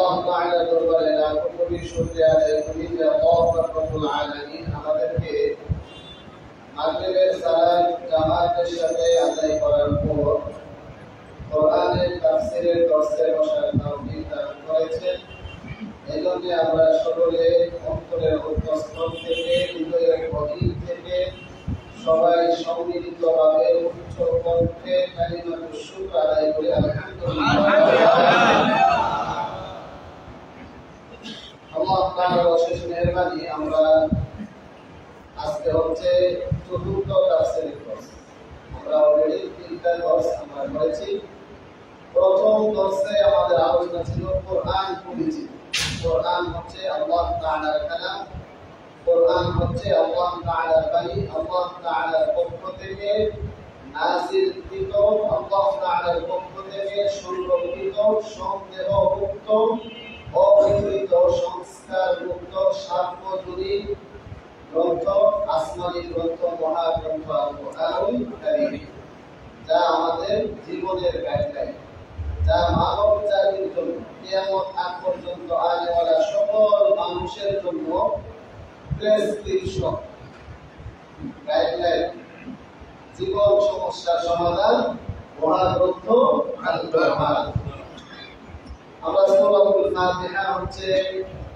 আল্লাহ তাআলা দরবারে লাখ কোটি শুকরিয়া আদায় করি যে আল্লাহ রব্বুল আলামিন আমাদেরকে মাগরিবের সালাত জামাতের সাথে আদায় করার পর কোরআনের তাফসীরের দর্শে বসার তৌফিক দান করেছেন। এজন্য আমরা সকলে অন্তরের অন্তঃস্থল থেকে হৃদয়ের গভীর থেকে সবাই সম্মিলিতভাবে উচ্চ কণ্ঠে কালিমাতুশ শুকর আদায় করি আলহামদুলিল্লাহ। আল্লাহ তাআলার অশেষ মেহেরবানি আমরা আজকে হচ্ছে চতুর্থ তাফসীরের কোর্স। আমরা অলরেডি তিনটা কোর্স আমরা করেছি। প্রথম কোর্সে আমাদের আলোচনা ছিল কোরআন পরিচিতি। কোরআন হচ্ছে আল্লাহ তাআলার কালাম, কোরআন হচ্ছে আল্লাহ তাআলার বাণী, আল্লাহ তাআলার পক্ষ থেকে নাযিলকৃত, আল্লাহ তাআলার পক্ষ থেকে সংরক্ষিত, সন্দেহমুক্ত, অবিকৃত, সংস্কারমুক্ত, সার্বজনীন গ্রন্থ, আসমানী গ্রন্থ, মহাগ্রন্থ আল কোরআনুল কারীম, যা আমাদের জীবনের গাইডলাইন, যা মানব জাতির জন্য কিয়ামত আগ পর্যন্ত আসনেওয়ালা সকল মানুষের জন্য প্রেসক্রিপশন, গাইডলাইন, জীবন সমস্যার সমাধান, মহাগ্রন্থ আল কোরআন। আমরা সূরাতুল ফাতিহা হচ্ছে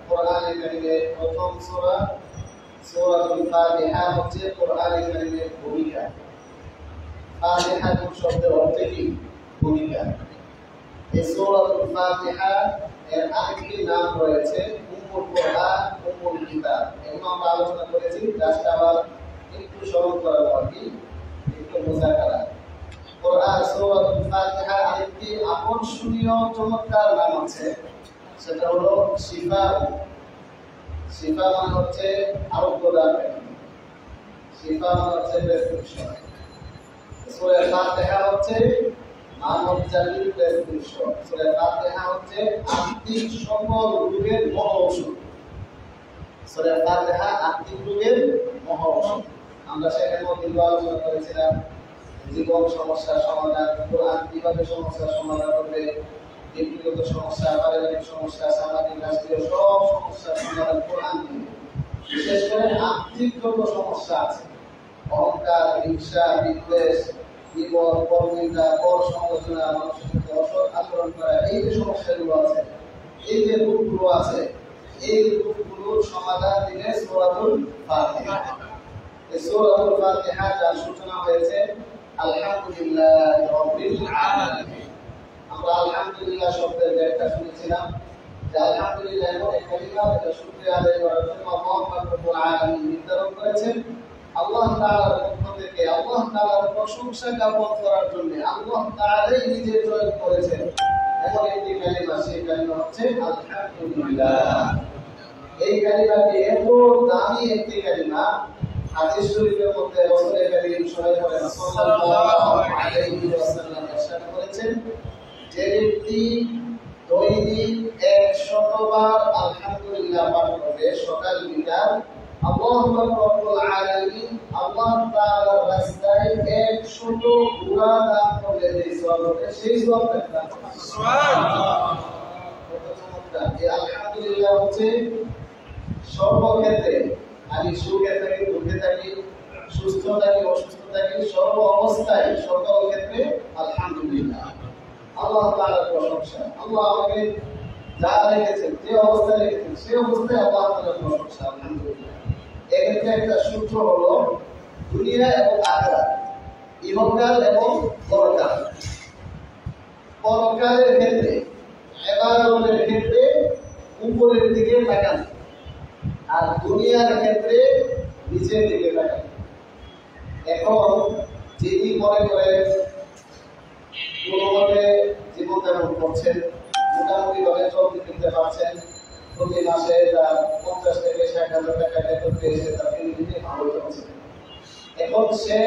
কোরআনে কারীমের প্রথম সূরা। সূরাতুল ফাতিহা হচ্ছে কোরআনে কারীমের ভূমিকা। ফাতিহা শব্দের অর্থ কি? ভূমিকা। এই সূরাতুল ফাতিহা এর আরেকটি নাম রয়েছে উম্মুল কোরআন, উম্মুল কিতাব। এগুলো আমরা আলোচনা করেছি, জাস্ট আবার একটু স্মরণ করা বাকি, একটু মুযাকারা। কোরআন সূরাতুল ফাতিহা আরেকটি আকর্ষণীয় চমৎকার নাম আছে, সেটা হলো শিফা। শিফা মানে হচ্ছে আরোগ্য দান, শিফা মানে হচ্ছে প্রেসক্রিপশন। সূরা ফাতিহা হচ্ছে মানব জাতির প্রেসক্রিপশন। সূরা ফাতিহা হচ্ছে আত্মিক সকল রোগের মহা ঔষধ। সূরা ফাতিহা আত্মিক রোগের মহা ঔষধ। আমরা সেখানে আলোচনা করেছিলাম জীবন সমস্যার সমাধান, কোরআন কিভাবে সমস্যার সমাধান করবে, ব্যক্তিগত সমস্যা, পারিবারিক সমস্যা, সামাজিক রাষ্ট্রীয় সব সমস্যার সমাধান কোরআন দিবে। বিশেষ করে আত্মিক যত সমস্যা আছে, অহংকার, হিংসা, বিদ্বেষ, জীবন, পরনিন্দা, পর সমালোচনা, মানুষের সাথে অসৎ আচরণ করা, এই যে সমস্যাগুলো আছে, এই যে রূপগুলো আছে, এই রূপগুলোর সমাধান দিবে সূরাতুল ফাতিহা। এই সূরাতুল ফাতিহা যার সূচনা হয়েছে আলহামদুলিল্লাহি রাব্বিল আলামিন। আমরা আলহামদুলিল্লাহ শব্দের ব্যাখ্যা শুনেছিলাম যে আলহামদুলিল্লাহ এমন এক কালিমা যেটা শুকরিয়া আদায় করার জন্য আল্লাহ রব্বুল আলামিন নির্ধারণ করেছেন। আল্লাহ তাআলার পক্ষ থেকে আল্লাহ তাআলার প্রশংসা জ্ঞাপন করার জন্য আল্লাহ তাআলাই নিজে চয়ন করেছেন এমন একটি কালিমা, সেই কালিমা হচ্ছে আলহামদুলিল্লাহ। এই কালিমাটি এত দামি একটি কালিমা, হাদিস শরীফের মধ্যে রাসূলের কারীম সাল্লাল্লাহু আলাইহি ওয়াসাল্লাম ইরশাদ করেছেন যে ব্যক্তি দৈনিক 100 বার আলহামদুলিল্লাহ পাঠ করবে সকাল বিকাল, আল্লাহ রব্বুল আলামিন আল্লাহ তাআলার রাস্তায় 100 ঘোড়া দান করলে যে সওয়াব হবে সেই সওয়াব দান করবে। সুবহানাল্লাহ। কত চমৎকার! এই আলহামদুলিল্লাহ হচ্ছে সর্বক্ষেত্রে, আমি সুখে থাকি, দুঃখে থাকি, সুস্থ থাকি, অসুস্থ থাকি, সর্ব অবস্থায় সকল ক্ষেত্রে আলহামদুলিল্লাহ। আল্লাহ তাআলার প্রশংসা, আল্লাহ আমাকে যা রেখেছেন, যে অবস্থায় রেখেছেন সেই অবস্থায় আল্লাহ তাআলার প্রশংসা, আলহামদুলিল্লাহ। এক্ষেত্রে একটা সূত্র হলো দুনিয়া এবং আখিরাত, ইহকাল এবং পরকাল। পরকালের ক্ষেত্রে, ইবাদতের ক্ষেত্রে উপরের দিকে তাকান, আর দুনিয়ার ক্ষেত্রে নিচের দিকে তাকান। এখন যিনি মনে করেন কোনোভাবে জীবনযাপন করছেন, মোটামুটি ভাবে চলতে ফিরতে পারছেন, প্রতি মাসে তার 50 থেকে 60,000 টাকা বেতন পেয়েছে, তার ফ্যামিলিতে ভালো চলছে। এখন সে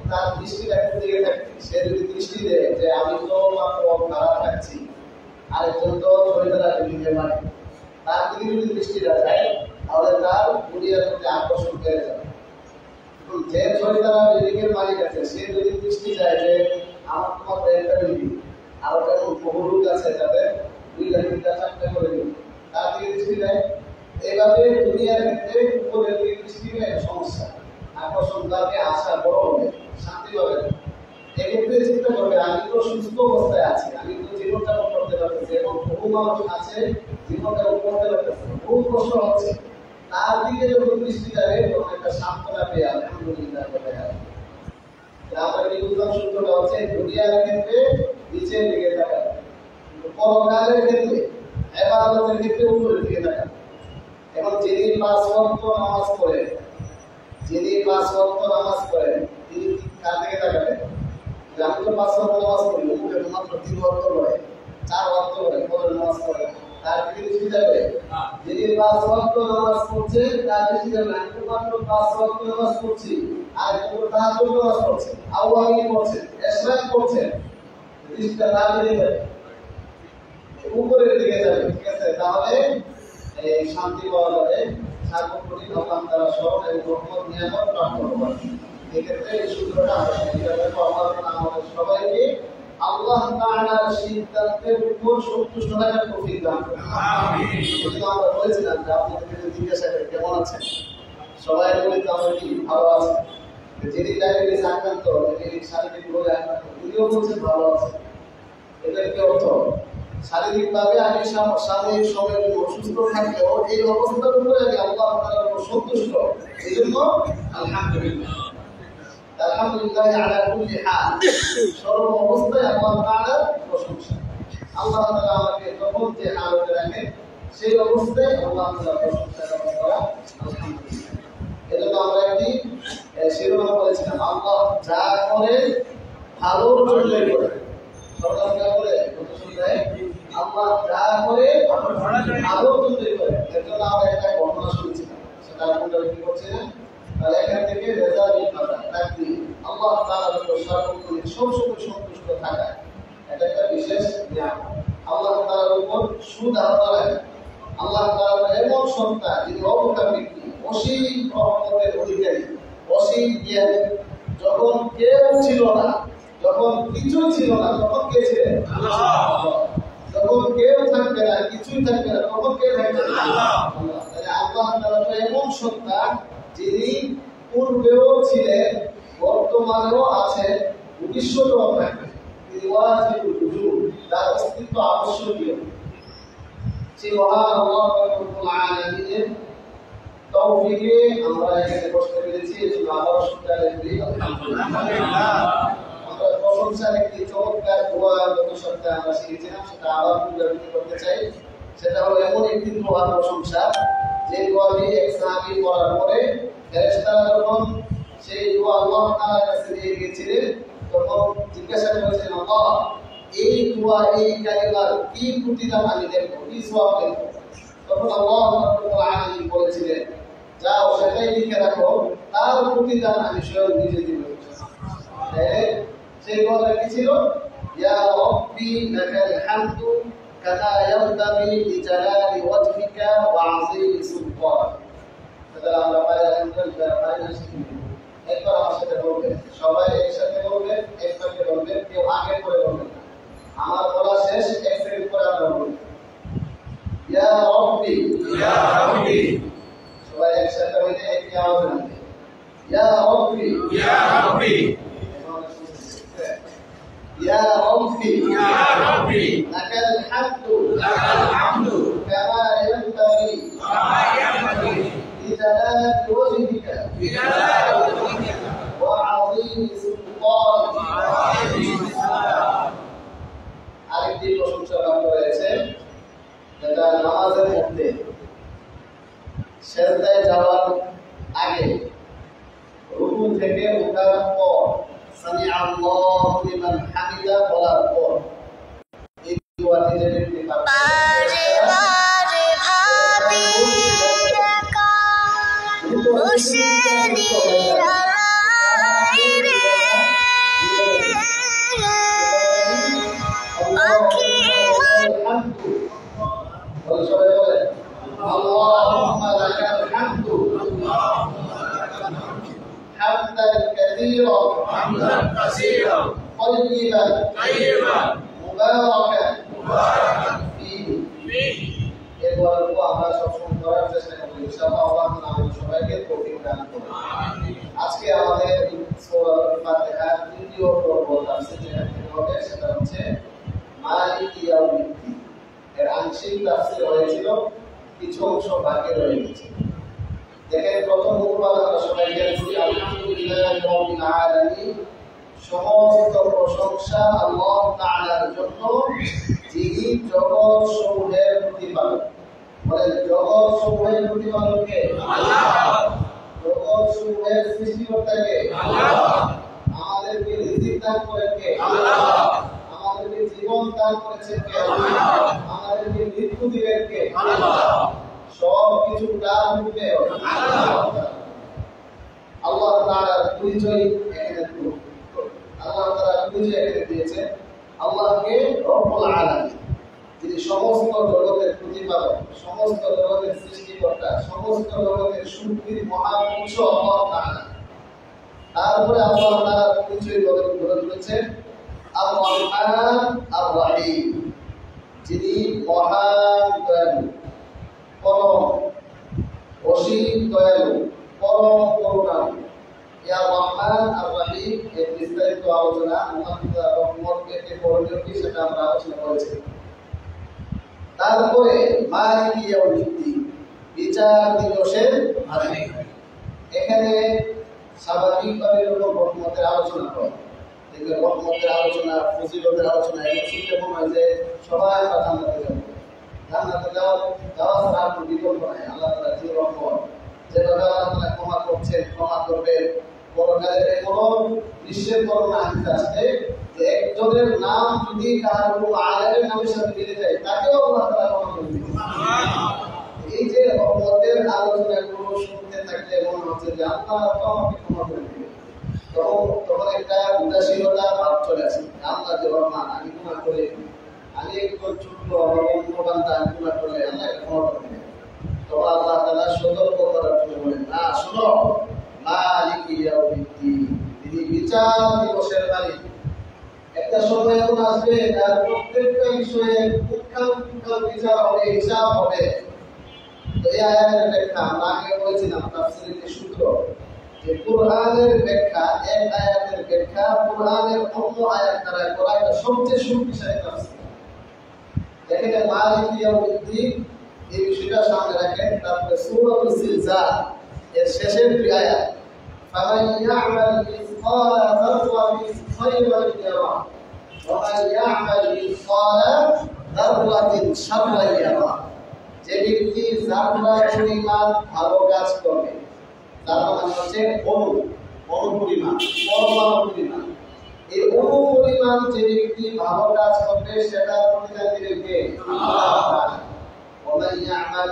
তার দৃষ্টিটা কোন দিকে থাকবে? সে যদি দৃষ্টি দেয় যে আমি তো মাত্র ভাড়া থাকছি, আরেকজন তো ছয়তলা বিল্ডিংয়ে পারে, তার দিকে যদি দৃষ্টিটা যায় তাহলে তার দুনিয়ার প্রতি আকর্ষণ বেড়ে যাবে। যে ছয়তলা বিল্ডিংয়ের মালিক আছে সে যদি দৃষ্টি যায় যে আমার তোমার একটা বিল্ডিং, আরো কেমন বহু লোক আছে যাদের দুইটা তিনটা চারটা করে দিল, তার দিকে দৃষ্টি দেয়। এইভাবে দুনিয়ার ক্ষেত্রে উপরের দিকে দৃষ্টি দেয় সমস্যা, আকর্ষণ তাকে আশা বড় হবে, শান্তি পাবে না। এক্ষেত্রে চিন্তা করবে আমি তো সুস্থ অবস্থায় আছি, আমি তো জীবনযাপন করতে পারতেছি, এবং বহু মানুষ আছে জীবনযাপন করতে পারতেছে, বহু কষ্ট হচ্ছে, তার দিকে যখন দৃষ্টি যাবে তখন একটা সান্ত্বনা পেয়ে আলহামদুলিল্লাহ বলে যায়। আমরা কি বুঝলাম? সূত্রটা হচ্ছে দুনিয়ার ক্ষেত্রে নিচের দিকে তাকান, পরকালের ক্ষেত্রে ইবাদতের ক্ষেত্রে উপরের দিকে তাকান। এখন যিনি 5 ওয়াক্ত নামাজ পড়েন, যিনি 5 ওয়াক্ত নামাজ পড়েন তিনি কার দিকে তাকাবেন? আমি তো 5 ওয়াক্ত নামাজ পড়ি, মুখে মাত্র 3 ওয়াক্ত পড়ে, 4 ওয়াক্ত পড়ে, ফজর নামাজ পড়ে, তার দিকে দৃষ্টি যাবে। যিনি 5 ওয়াক্ত নামাজ পড়ছে তার দৃষ্টি যাবে। আমি তো মাত্র 5 ওয়াক্ত নামাজ পড়ছি, আর কেউ তাহাজ্জুদ নামাজ পড়ছে, আওয়ামী পড়ছে, ইশরাক পড়ছে, দৃষ্টিটা তার দিকে যাবে, উপরের দিকে যাবে। ঠিক আছে? তাহলে এই শান্তি পাওয়া যাবে, সার্বক্ষণিক আল্লাহ তাআলা সব এবং রহমত নিয়ামত প্রাপ্ত হবে। এক্ষেত্রে এই সূত্রটা আমাদের সবাইকে আল্লাহ তাআলার সিদ্ধান্তের উপর সন্তুষ্ট থাকার তৌফিক দান করুন। আমিন। আমরা বলেছিলাম যে আপনাদেরকে জিজ্ঞাসা করি কেমন আছেন, সবাই বলি তো আমরা কি ভালো আছি। যিনি ডায়াবেটিস আক্রান্ত, যিনি শারীরিক রোগে আক্রান্ত, তিনিও বলছেন ভালো আছেন। এটার কি অর্থ? শারীরিকভাবে আমি সাময়িক সময়ের জন্য অসুস্থ থাকলেও এই অবস্থার উপরে আমি আল্লাহ তাআলার উপর সন্তুষ্ট, এই জন্য আলহামদুলিল্লাহ। আলহামদুলিল্লাহ আলা কুল্লি হাল, সর্ব অবস্থায় আল্লাহ তাআলার প্রশংসা। আল্লাহ তাআলা আমাকে যখন যে হালতে রাখেন সেই অবস্থায় আল্লাহ তাআলার প্রশংসা করা আলহামদুলিল্লাহ। এজন্য আমরা একটি শিরোনাম বলেছিলাম, আল্লাহ যা করে ভালোর জন্যই করে। সরকার যা করে আল্লাহ যা করে ভালোর জন্যই করে। এর জন্য আমরা একটা ঘটনা শুনেছিলাম, সেটা আপনারা কি করছেন? তাহলে এখান থেকে রেজাল্ট পাওয়া থাকবে আল্লাহ তাআলার উপর সর্বক্ষণিক সবসময় সন্তুষ্ট থাকা, এটা একটা বিশেষ নিয়ামত। আল্লাহ তাআলার উপর সুধারণা রাখা, আল্লাহ তাআলা এমন সত্তা যিনি অবতারিকী, অসীম রহমতের অধিকারী, অসীম জ্ঞানী। যখন কেউ ছিল না, যখন কিছু ছিল না, তখন কে ছিলেন? আল্লাহ। যখন কেউ থাকবে না, কিছুই থাকবে না, তখন কে থাকবে? আল্লাহ। তাহলে আল্লাহ তাআলা এমন সত্তা যিনি পূর্বেও ছিলেন, বর্তমানেও আছেন, ভবিষ্যতেও থাকবেন। তিনি ওয়াজিবুল উজুদ, তার অস্তিত্ব আবশ্যকীয়। সেই মহান আল্লাহ রাব্বুল আলামিনের তৌফিকে আমরা এখানে বসতে পেরেছি, এজন্য আবার শুকরিয়া করি আলহামদুলিল্লাহ। আমরা প্রশংসার একটি চমৎকার দোয়া গত সপ্তাহে আমরা শিখেছিলাম, সেটা আবার পুনরাবৃত্তি করতে চাই। সেটা হলো এমন একটি দোয়া প্রশংসা যে দোয়াটি এক সাহাবী পড়ার পরে ফেরেশতারা যখন সেই দোয়া আল্লাহ তাআলার কাছে নিয়ে গিয়েছিলেন, তখন জিজ্ঞাসা করেছিলেন, আল্লাহ এই দোয়া, এই কালিমার কি প্রতিদান আমি দেব, কি সওয়াব দেব? তখন আল্লাহ রাব্বুল আলামিন বলেছিলেন, যাও সেটাই লিখে রাখো, তার প্রতিদান আমি স্বয়ং নিজে দিব। সেই দোয়াটা কি ছিল? ইয়া রাব্বি লাকাল হামদু কামা ইয়ানবাগি লিজালালি ওয়াজহিকা ওয়া আযীমি সুলতানিক। তাহলে আমরা পারি আলহামদুলিল্লাহ, পারি না শিখি। একবার আমার সাথে বলবেন, সবাই একসাথে বলবেন, একসাথে বলবেন, কেউ আগে করে বলবেন না। আমার বলা শেষ, এক সেকেন্ড পরে আমরা বলবেন, ইয়া রাব্বি, ইয়া রাব্বি। সবাই একসাথে বলে একই আওয়াজে বলবেন, ইয়া রাব্বি, ইয়া রাব্বি। ইয়া রাব্বি, ইয়া রাব্বি। লাকাল হামদু, লাকাল হামদু। কামা ইয়ানবাগি, কামা ইয়ানবাগি। লিজালালি ওয়াজহিকা, লিজালালি ওয়াজহিকা। ওয়া আযীমি সুলতানিক, ওয়া আযীমি সুলতানিক। আরেকটি প্রশংসা বাক্য রয়েছে, যেটা নামাজের মধ্যে সিজদায় যাওয়ার আগে, রুকু থেকে ওঠার পর, সামি আল্লাহু লিমান হামিদা বলার পর এই দোয়াটি যে ব্যক্তি পাঠ করে, বারে ভাবি রাকা মুশরিরা اللهم لك الحمد حمدا كثيرا طيبا مباركا فيه এই দোয়াগুলো আমরা সবসময় করার চেষ্টা করি। ইনশাআল্লাহ আল্লাহ তাআলা আমাদের সবাইকে তৌফিক দান করুন। আজকে আমাদের সূরা ফাতিহার তৃতীয় পর্ব তাফসীর যেটা হবে সেটা হচ্ছে মালিক ইয়াউমিদ্দিন। এর আংশিক তাফসীর হয়েছিল, কিছু অংশ বাকি রয়ে গেছে। দেখেন প্রথম অনুবাদ আমরা সবাইকে বলি আলহামদুলিল্লাহি রাব্বিল আলামিন। সমস্ত প্রশংসা আল্লাহ তাআলার জন্য, যিনি জগৎ সমূহের প্রতিপালক। বলেন জগৎ সমূহের প্রতিপালক কে? আল্লাহ। জগৎ সমূহের সৃষ্টিকর্তা কে? আল্লাহ। আমাদেরকে রিজিক দান করেন কে? আল্লাহ। আমাদেরকে জীবন দান করেছেন কে? আল্লাহ। আমাদেরকে মৃত্যু দিবেন কে? আল্লাহ। সব কিছু তার রূপে আল্লাহ। আল্লাহ তাআলার পরিচয় এখানে পুরো আল্লাহ তাআলা পরিচয় এখানে দিয়েছেন আল্লাহকে রব্বুল আলামিন, যিনি সমস্ত জগতের প্রতিপালক, সমস্ত জগতের সৃষ্টিকর্তা, সমস্ত জগতের শক্তির মহান উৎস আল্লাহ তাআলা। তারপরে আল্লাহ তাআলার পরিচয় বলে দিয়েছেন আর-রহমান আর-রহিম, যিনি মহান দয়ালু, পরম অসীম দয়ালু, পরম করুণাময়। ইয়া রহমান আর রহিম এর বিস্তারিত আলোচনা মুহাম্মদ রহমতকে করণীয় কি সেটা আমরা আলোচনা করেছি। তারপরে মালিক ইয়াউমিদ্দিন, বিচার দিবসের মালিক। এখানে স্বাভাবিকভাবে রহমতের আলোচনা হয়, দেখবেন রহমতের আলোচনা, ফজিলতের আলোচনা এগুলো শুনতে মনে হয় যে সবাই জান্নাতে যাবে। জান্নাতে যাওয়া ছাড়া কোনো বিকল্প নাই। আল্লাহ তাআলা যে রহমত, যেভাবে আল্লাহ তাআলা ক্ষমা করছেন, ক্ষমা করবেন। পরকালের কোনো নিশ্চয় করোনা হাদিস আসছে যে একজনের নাম যদি কার কোনো আলেমের নামের সাথে মিলে যায় তাকেও আল্লাহ তাআলা ক্ষমা করে দিবেন। এই যে রহমতের আলোচনাগুলো শুনতে থাকলে মনে হচ্ছে যে আল্লাহ তো আমাকে ক্ষমা করে দিবেন। তখন একটা উদাসীনতা ভাব চলে আসে, আল্লাহ যে রহমান, আমি গুনাহ করে, আমি একজন ছোট্ট বান্দা, আমি গুনাহ করলে আল্লাহ ক্ষমা করে দিবেন। তখন আল্লাহ তাআলা সতর্ক করার জন্য বলেন, না শোনো, মালিক ইয়াউমিদ্দিন, তিনি বিচার দিবসের মালিক। একটা সময় এমন আসবে যার প্রত্যেকটা বিষয়ে পুঙ্খানুপুঙ্খ বিচার হবে, হিসাব হবে। তো এই আয়াতের ব্যাখ্যা আমরা আগে বলেছিলাম তাফসীরের সূত্র, যে কুরআনের ব্যাখ্যা, এক আয়াতের ব্যাখ্যা কুরআনের অন্য আয়াত দ্বারা করা এটা সবচেয়ে শক্তিশালী তাফসীর। দেখেন মালিক ইয়াউমিদ্দিন এই বিষয়টা সামনে রাখেন। তারপরে সূরাতুল জিলজাল এর শেষের দুই আয়াত, ফামান ইয়ামাল মিসকালা যাররাতিন খায়রান ইয়ারা ওয়া মান ইয়ামাল মিসকালা যাররাতিন শাররান ইয়ারা। যে ব্যক্তি যাররা পরিমাণ ভালো কাজ করবে, তার মানে হচ্ছে অনুপরিমাণ, পরমাণু পরিমাণ। এই অনুপরিমাণ যে ব্যক্তি ভালো কাজ করবে সেটার প্রতিদান দিবেন কে? আল্লাহ। ওয়া মান ইয়ামাল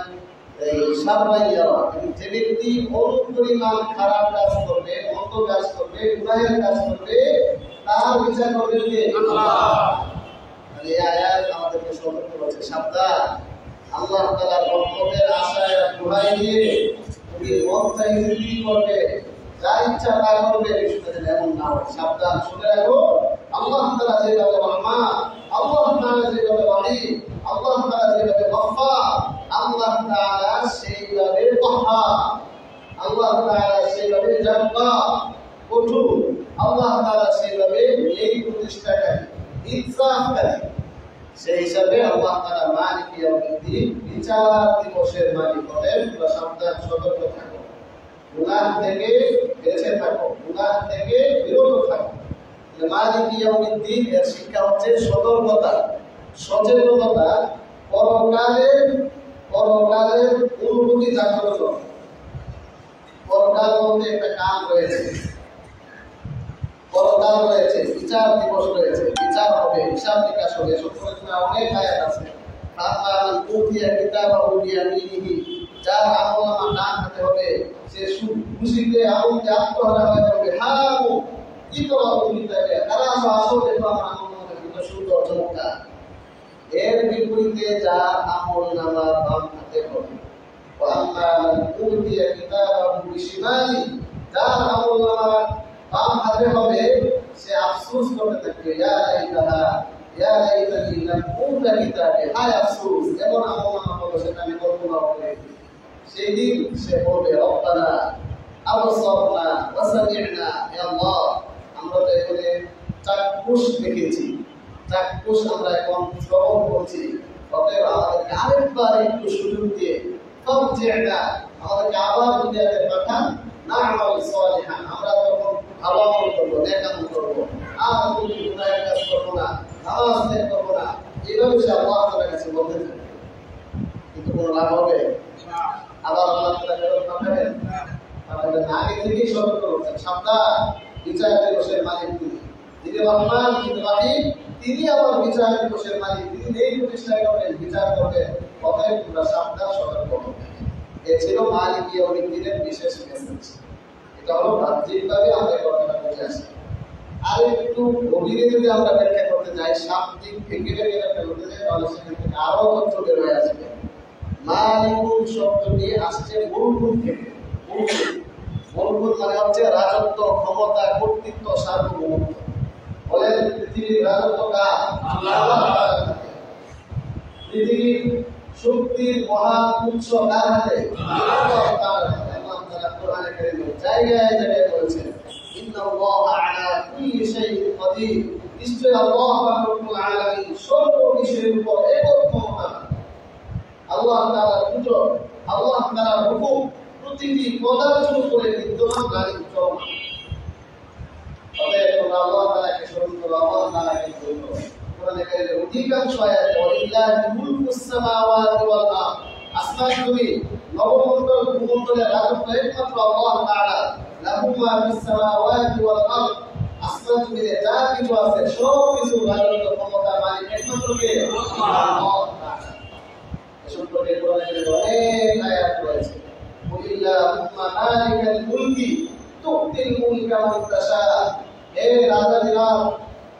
শাররান ইয়ারা, যে ব্যক্তি অনুপরিমাণ খারাপ কাজ করবে, মন্দ কাজ করবে, গুনাহের কাজ করবে, তার বিচার করবে কে? আল্লাহ। এই আয়াত আমাদেরকে সতর্ক করছে, সাবধান, আল্লাহ তাআলার রহমতের আশায় দোহাই দিয়ে তুমি মনটাই কি করবে, যা ইচ্ছা তা করবে, বিষয়টা এমন না হয়। সাবধান, শুনে রাখো, আল্লাহ তাআলা যেভাবে রহমান, আল্লাহ তাআলা যেভাবে রহিম, আল্লাহ তাআলা যেভাবে গফফার, আল্লাহ তাআলা সেইভাবে কহ্হার, আল্লাহ তাআলা সেইভাবে জব্বার, কঠোর, আল্লাহ তাআলা সেইভাবে ন্যায় প্রতিষ্ঠাকারী, ইনসাফকারী। সেই হিসাবে আল্লাহ তাআলা মালিক ইয়াউমিদ্দিন, বিচার দিবসের মালিক হলেন। সাবধান, সতর্ক থাকো, গুনাহ থেকে বেঁচে থাকো, গুনাহ থেকে বিরত থাকো। মালিক ইয়াউমিদ্দিন এর শিক্ষা হচ্ছে সতর্কতা, সচেতনতা, পরকালের অনুভূতি জাগ্রত। পরকাল বলতে একটা কাম রয়েছে, পরকাল রয়েছে, বিচার দিবস রয়েছে, বিচার হবে, হিসাব নিকাশ হবে। সত্যি অনেক আয়াত আছে। আল্লাহ উতিয়া কিতাবাহু বিয়ামিনিহি, যার আমলনামা ডান হাতে হবে সে খুশিতে আনন্দে আত্মহারা হয়ে যাবে। হাউ কি করা কিতাবে আরাম আসো, দেখো আমার আমলনামা কত সুন্দর চমৎকার। এর বিপরীতে যার আমলনামা বাম হাতে হবে, আল্লাহ উতিয়া কিতাবাহু বিশিমালি, যার আমলনামা বাম হাতে হবে সে আফসোস করতে থাকবে, ইয়া লাইতাহা ইয়া লাইতানি লাম উতা কিতাবে, হায় আফসোস, এমন আমলনামা হলো সেটা ক্ষমা করে দিই। সেই দিন সে বলবে রব্বানা আবসারনা ওয়া সামি'না, হে আল্লাহ আমরা তো এখানে চাক্ষুষ দেখেছি, চাক্ষুষ আমরা এখন শ্রবণ করছি, অতএব আমাদেরকে আরেকবার একটু সুযোগ দিয়ে ফারজি'না, আমাদেরকে আবার দুনিয়াতে পাঠান, না'মাল সালিহান, আমরা তখন ভালো আমল করবো, নেক আমল করবো, আর কোনো গুনাহের কাজ করবো না, নামাজ ত্যাগ করবো না। এইভাবে সে আল্লাহ তাআলার কাছে বলতে থাকে, কিন্তু কোনো লাভ হবে? আবার আল্লাহ তাআলা ফেরত পাঠাবেন? আমাদের আগে থেকেই সতর্ক করছেন, সাবধান, বিচার দিবসের মালিক তিনি রহমান, তিনি রহিম, তিনি আবার বিচার দিবসের মালিক, তিনি এই প্রতিষ্ঠা করবেন, বিচার করবেন। অতএব তোমরা সাবধান, সতর্ক হও। এ ছিল মালিক ইয়াউমিদ্দিনের বিশেষ মেসেজ। এটা হলো বাহ্যিকভাবে আমরা কথাটা বুঝে আসি। আর একটু গভীরে যদি আমরা ব্যাখ্যা করতে যাই, শাব্দিক থেকে ব্যাখ্যা করতে যাই, তাহলে সেখান থেকে আরো তথ্য বের হয়ে আসবে। মালিকুল শব্দটি আসছে মুলকুল থেকে। মুলকুল মানে হচ্ছে রাজত্ব, ক্ষমতা, কর্তৃত্ব, সার্বভৌমত্ব। বলেন পৃথিবীর রাজত্ব কার? আল্লাহ। পৃথিবীর শক্তির মহান উৎস কার হাতে? আল্লাহ তাআলা। আল্লাহ তাআলা কোরআনে কারীমে জায়গায় জায়গায় বলেছেন, ইন্নাল্লাহা আলা কুল্লি শাইইন কাদির, নিশ্চয়ই আল্লাহ রাব্বুল আলামিন সর্ব বিষয়ের উপর একক ক্ষমতাবান। আল্লাহ তাআলার পুজো, আল্লাহ তাআলার হুকুম প্রতিটি পদার্থের উপরে বিদ্যমান, গালিব চলমান। তবে তোমরা আল্লাহ তাআলাকে স্মরণ করো, আল্লাহ তাআলাকে ভয় করো। কোরআনে কারীমের অধিকাংশ আয়াতে ওয়ালিল্লাহি মুলকুস সামাওয়াতি ওয়াল আরদ, আসমান জমিন নবমণ্ডল ভূমণ্ডলের রাজত্ব একমাত্র আল্লাহ তাআলা। লাহু মা ফিস সামাওয়াতি ওয়াল আরদ, আসমান জমিনে যা কিছু আছে সব কিছু রাজত্ব, ক্ষমতা, মালিক একমাত্র কে? আল্লাহ তাআলা। সম্পর্কে কোরআনে অনেক আয়াত রয়েছে। কুলিল্লাহুম্মা মালিকাল মুলকি তু'তিল মুলকা মান তাশা, হে রাজাদিরাজ,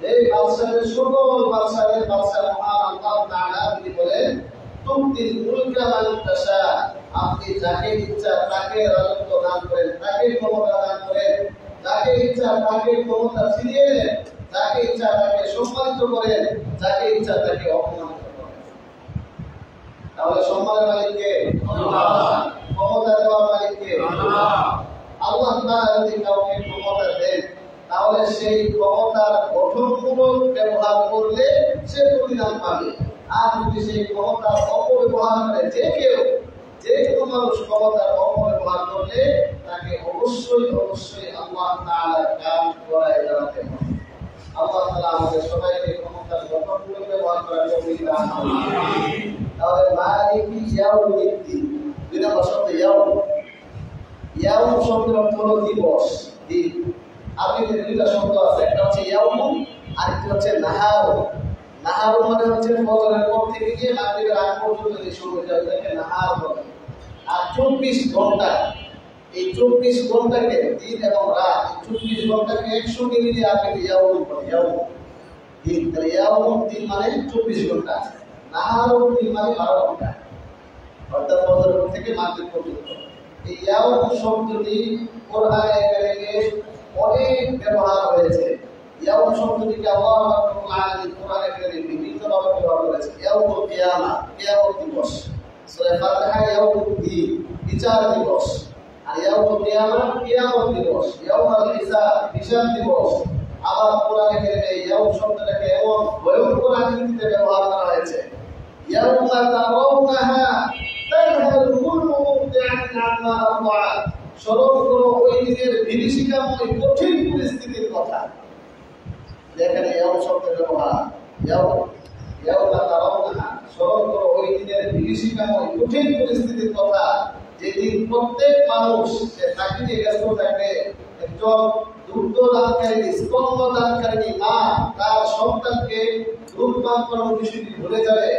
হে বাদশাহের সকল বাদশাহের বাদশা মহান আল্লাহ তাআলা তিনি বলেন, তু'তিল মুলকা মান তাশা, আপনি যাকে ইচ্ছা তাকে রাজত্ব দান করেন, তাকে ক্ষমতা দান করেন, যাকে ইচ্ছা তাকে ক্ষমতা ছিনিয়ে নেন, যাকে ইচ্ছা তাকে সম্মানিত করেন, যাকে ইচ্ছা তাকে অপমানিত করেন। তাহলে সম্মানের মালিক কে? আল্লাহ। ক্ষমতা দেওয়ার মালিক কে? আল্লাহ। আল্লাহ তাআলা যদি কাউকে ক্ষমতা দেন, তাহলে সেই ক্ষমতার গঠনমূলক ব্যবহার করলে সে প্রতিদান পাবে। আর যদি সেই ক্ষমতার অপব্যবহার করে যে কোনো মানুষ ক্ষমতার অপব্যবহার করলে তাকে অবশ্যই আল্লাহ তাআলার কাজ করায় দাঁড়াতে হবে। আল্লাহ তাআলা আমাদের সবাইকে ক্ষমতার গঠনমূলক ব্যবহার করার তৌফিক দান করুন। তাহলে মালিকি ইয়াউমিদ্দিন, দুই নম্বর শব্দ ইয়াউম। ইয়াউম শব্দের অর্থ হলো দিবস, দিন। আরবিতে দুইটা শব্দ আছে, একটা হচ্ছে ইয়াউম, আরেকটা হচ্ছে নাহার। নাহার মানে হচ্ছে ফজরের পর থেকে গিয়ে মাগরিবের আগ পর্যন্ত যে সময়টা, এটাকে নাহার বলে। আর 24 ঘন্টা, এই 24 ঘন্টাকে দিন এবং রাত, 24 ঘন্টাকে একসঙ্গে মিলিয়ে আরবিতে ইয়াউম বলে। ইয়াউম দিন, তাহলে ইয়াউম দিন মানে 24 ঘন্টা, নাহার দিন মানে 12 ঘন্টা, অর্থাৎ ফজরের থেকে মাগরিব পর্যন্ত। এই ইয়াউম শব্দটি কোরআনে কারীমে অনেক ব্যবহার হয়েছে। ইয়াউম শব্দটিকে আল্লাহ রাব্বুল আলামিন কোরআনে কারীমে বিভিন্নভাবে ব্যবহার করেছেন। ইয়াউমুল কিয়ামা, কিয়ামত দিবস। সূরা ফাতিহা ইয়াউমুদ্দিন, বিচার দিবস। আর ইয়াউমুল কিয়ামা, কিয়ামত দিবস। ইয়াউমুল হিসাব, হিসাব দিবস। আবার কোরআনে কারীমে ইয়াউম শব্দটাকে এমন ভয়ঙ্কর আকৃতিতে ব্যবহার করা হয়েছে, ইয়াউমা তারাউনাহা তাযহালু কুল্লু মুরদিআতিন আম্মা আরদাআত, স্মরণ করো ওই দিনের বিভীষিকাময় কঠিন পরিস্থিতির কথা। যেখানে ইয়াউম শব্দের ব্যবহার, ইয়াউমা তারাউনাহা, স্মরণ করো ওই দিনের বিভীষিকাময় কঠিন পরিস্থিতির কথা, যেদিন প্রত্যেক মানুষ সে তাকে নিয়ে ব্যস্ত থাকবে। একজন দুগ্ধদানকারী, স্তন্যদানকারী মা তার সন্তানকে দুধ পান করানোর বিষয়টি ভুলে যাবে।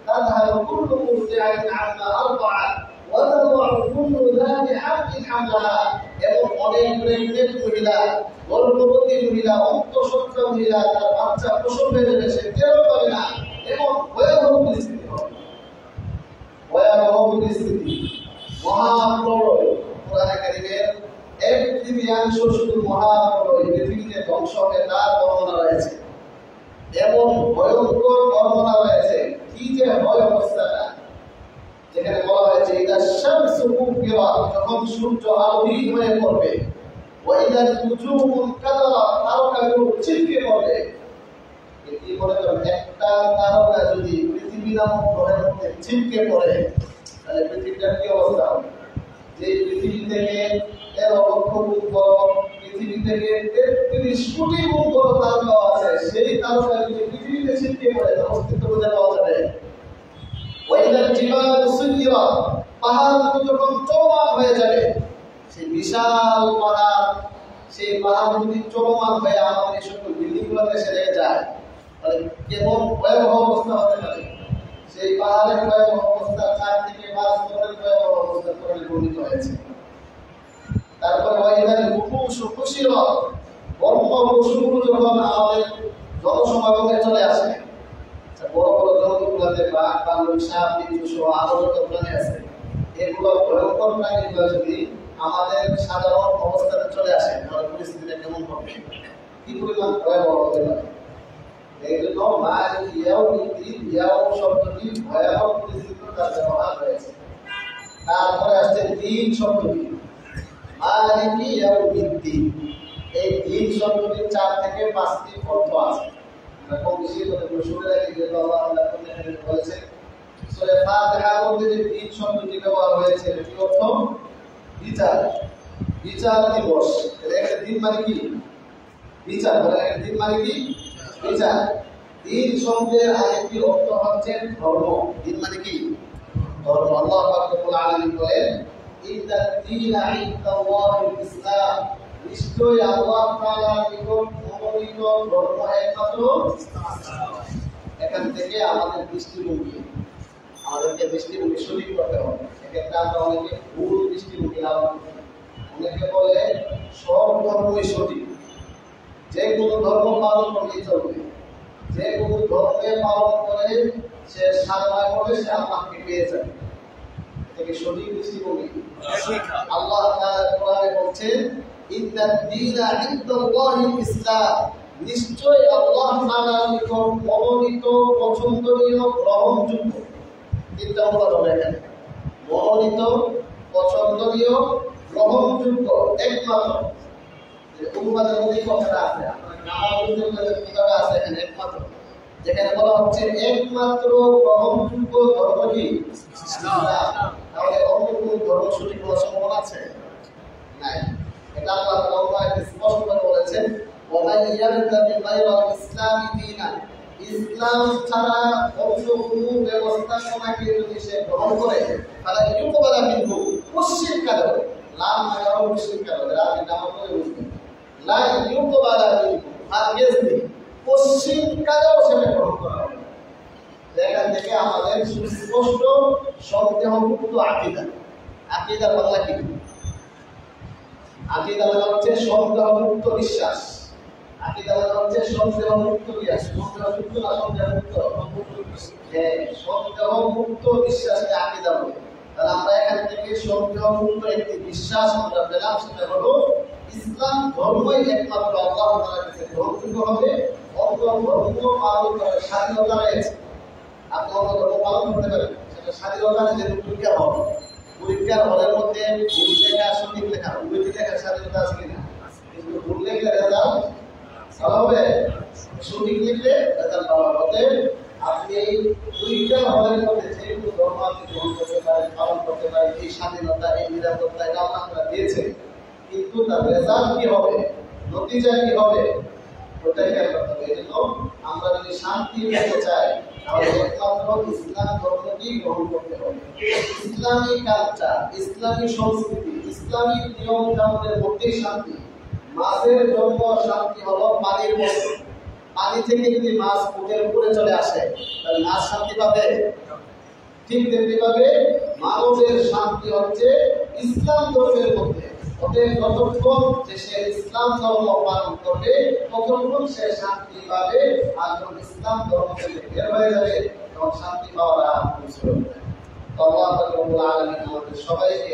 তাযহালু কুল্লু মুরদিআতিন আম্মা আরদাআত ওয়া তাদউ কুল্লু যাতি হামলিন হামলাহা, এবং অনেক প্রেগনেন্ট মহিলা, গর্ভবতী মহিলা, অন্তঃসত্ত্বা মহিলা তার বাচ্চা প্রসব হয়ে যাবে, সে টেরও পাবে না। এবং ভয়াবহ পরিস্থিতি হবে, ভয়াবহ পরিস্থিতি, মহাপ্রলয়। কোরআনে কারীমের 1/3 শুধু মহাপ্রলয়, পৃথিবীতে ধ্বংস হবে তার বর্ণনা রয়েছে, এবং ভয়ঙ্কর বর্ণনা রয়েছে। কি যে হয় অবস্থাটা, যেখানে বলা হয়েছে ইদা শামসু কুবিরাত, যখন সূর্য আলোহীন হয়ে পড়বে, ওয়া ইদা নুজুমুন কাদারাত, তারকাগুলো ছিটকে পড়বে। কি বলে, একটা তারকা যদি পৃথিবী নামক গ্রহের মধ্যে ছিটকে পড়ে তাহলে পৃথিবীটার কি অবস্থা হবে? যে পৃথিবী থেকে 13 লক্ষ গুণ বড়, পৃথিবী থেকে 33 কোটি গুণ বড় তারকা আছে, সেই তারকা যদি পৃথিবীতে ছিটকে পড়ে তার অস্তিত্ব বোঝা পাওয়া যাবে। ওয়াইদাল জিবালু সুইরাত, পাহাড়গুলো যখন চলমান হয়ে যাবে, সেই বিশাল পাহাড়, সেই পাহাড় যদি চলমান হয়ে আমাদের সকল বিল্ডিংগুলোতে এসে লেগে যায় তাহলে কেমন ভয়াবহ অবস্থা হতে পারে। সেই পাহাড়ের ভয়াবহ অবস্থা 4 থেকে 5 বছরের ভয়াবহ অবস্থা করে বর্ণিত হয়েছে। তারপরে ওয়াইদাল উফুশু কুশিরাত, বন্য পশুগুলো যখন আমাদের জনসমাগমে চলে আসে, বড় বড় জন্তুগুলোতে বাঘ, ভালুক, সাপ, বিচ্ছু সহ আরো যত প্রাণী আছে, এগুলো ভয়ঙ্কর প্রাণীগুলো যদি আমাদের সাধারণ অবস্থাতে চলে আসে তাহলে পরিস্থিতিটা কেমন হবে, কি পরিমাণ ভয়াবহ হতে পারে। এই জন্য মালিক ইয়াউমিদ্দিন, ইয়াউম শব্দটি ভয়াবহ পরিস্থিতির তার ব্যবহার হয়েছে। তারপরে আসছে দিন শব্দটি, মালিক ইয়াউমিদ্দিন। এই দিন শব্দটি 4 থেকে 5টি অর্থ আছে। কম বেশি শুনে রাখি যে আল্লাহ বলেছেন সূরা ফাতিহার মধ্যে যে দিন শব্দটি ব্যবহার হয়েছে এর অর্থ বিচার, বিচার দিবস। এর দিন মানে কি? বিচার। এর দিন মানে কি? বিচার। দিন শব্দের আরেকটি অর্থ হচ্ছে ধর্ম। দিন মানে কি? ধর্ম। আল্লাহ পাক রব্বুল আলামিন বলেন ইন্না দ্বীনা ইনদাল্লাহিল ইসলাম, নিশ্চয়ই আল্লাহ তাআলার নিকট মনোনীত ধর্ম একমাত্র ইসলাম। এখান থেকে আমাদের দৃষ্টিভঙ্গি, আমাদেরকে দৃষ্টিভঙ্গি সঠিক করতে হবে। এক্ষেত্রে আমরা অনেকে ভুল দৃষ্টিভঙ্গি লালন করি। অনেকে বলে সব ধর্মই সঠিক, যে কোনো ধর্ম পালন করলেই চলবে, যে কোনো ধর্মে পালন করে সে সাধনা করে সে আল্লাহকে পেয়ে যাবে। এটা কি সঠিক দৃষ্টিভঙ্গি? আল্লাহ তাআলা কোরআনে বলছেন ইন্না দ্বীনা ইনদাল্লাহিল ইসলাম, নিশ্চয় আল্লাহ তাআলার নিকট মনোনীত, পছন্দনীয়, গ্রহণযোগ্য। তিনটা উদাহরণ এখানে, মনোনীত, পছন্দনীয়, গ্রহণযোগ্য, একমাত্র। উম্মাদের মধ্যে কথাটা আছে, আপনারা কিভাবে আছে এখানে একমাত্র, যেখানে বলা হচ্ছে একমাত্র গ্রহণযোগ্য ধর্ম কি? ইসলাম। তাহলে অন্য কোন ধর্ম সঠিক হওয়ার সম্ভাবনা আছে? নাই। এটা আল্লাহ তাআলা স্পষ্ট করে বলেছেন ওয়া ইয়ারতাদি গায়রা ইসলামি দীনা, ইসলাম ছাড়া অন্য কোনো ব্যবস্থাপনাকে যদি সে গ্রহণ করে তাহলে ইউকবালা মিনহু, মুশরিক কারো লাম মাগাও মুশরিক কারো রাজি নাম করে বুঝবেন, লা ইউকবালা মিনহু, হারগিজ নেই, মুশরিক কারো সেটা গ্রহণ করা হবে। এখান থেকে আমাদের সুস্পষ্ট সন্দেহমুক্ত আকীদা। আকীদা বাংলা কি? আকীদা মানে হচ্ছে সন্দেহমুক্ত বিশ্বাস। আকীদা মানে হচ্ছে সন্দেহমুক্ত বিশ্বাস। সন্দেহযুক্ত না সন্দেহমুক্ত? হ্যাঁ, সন্দেহমুক্ত বিশ্বাসকে আকীদা বলে। তাহলে আমরা এখান থেকে সন্দেহমুক্ত একটি বিশ্বাস আমরা পেলাম, সেটা হলো ইসলাম ধর্মই একমাত্র আল্লাহ তাআলার কাছে গ্রহণযোগ্য হবে। অন্য ধর্ম পালন করার স্বাধীনতা রয়েছে। আপনি অন্য ধর্ম পালন করতে পারেন, সেটা স্বাধীনতা নিজের পরীক্ষা হবে। পরীক্ষার হলের মধ্যে ভুল লেখা সঠিক লেখা উভয় লেখার স্বাধীনতা আছে কিনা? কিন্তু ভুল লেখলে রেজাল্ট ভালো হবে, সঠিক লিখলে রেজাল্ট ভালো হবে। আপনি এই পরীক্ষার হলের মধ্যে যে কোনো ধর্ম আপনি গ্রহণ করতে পারেন, পালন করতে পারেন, এই স্বাধীনতা, এই নিরাপত্তা এটা আল্লাহ তাআলা দিয়েছেন। কিন্তু তার রেজাল্ট কি হবে, নতিজা কি হবে, ওটাই খেয়াল করতে হবে। এই জন্য আমরা যদি শান্তি পেতে চাই তাহলে একমাত্র ইসলাম ধর্মকেই গ্রহণ করতে হবে। ইসলামী কালচার, ইসলামী সংস্কৃতি, ইসলামী নিয়ম কানুনের মধ্যেই শান্তি। মাছের জন্ম শান্তি হলো পানির মধ্যে। পানি থেকে যদি মাছ মুখের উপরে চলে আসে তাহলে মাছ শান্তি পাবে? ঠিক তেমনিভাবে মানবের শান্তি হচ্ছে ইসলাম ধর্মের মধ্যে। অতএব যতক্ষণ যে সে ইসলাম ধর্ম পালন করবে ততক্ষণ সে শান্তি পাবে। আর যখন ইসলাম ধর্ম থেকে বের হয়ে যাবে তখন শান্তি পাওয়ার আর কোনো সুযোগ নেই। আল্লাহ রাব্বুল আলামিন আমাদের সবাইকে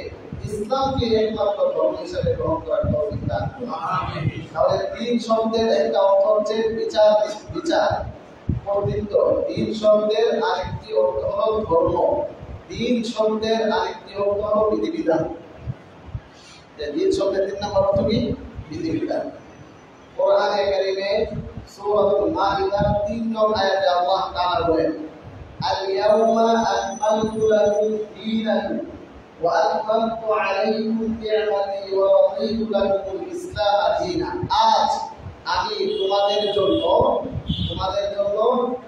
ইসলামকে একমাত্র ধর্ম হিসেবে গ্রহণ করার তৌফিক দান করুন। আমিন। তাহলে দিন শব্দের একটা অর্থ হচ্ছে বিচার, বিচার, কর্তৃত্ব। দিন শব্দের আরেকটি অর্থ হলো ধর্ম। দিন শব্দের আরেকটি অর্থ হলো বিধিবিধান। দিন শব্দের 3 নম্বর অর্থ কি? বিধিবিধান। কোরআনে কারীমে সূরাতুল মাইদা 3 নং আয়াতে আল্লাহ তাআলা বলেন, আল-ইয়াওমা আকমালতু লাকুম দীনাকুম ওয়া আতমামতু আলাইকুম নি'মাতি ওয়া রাদিতু লাকুমুল ইসলাম দীনান। আজ আমি তোমাদের জন্য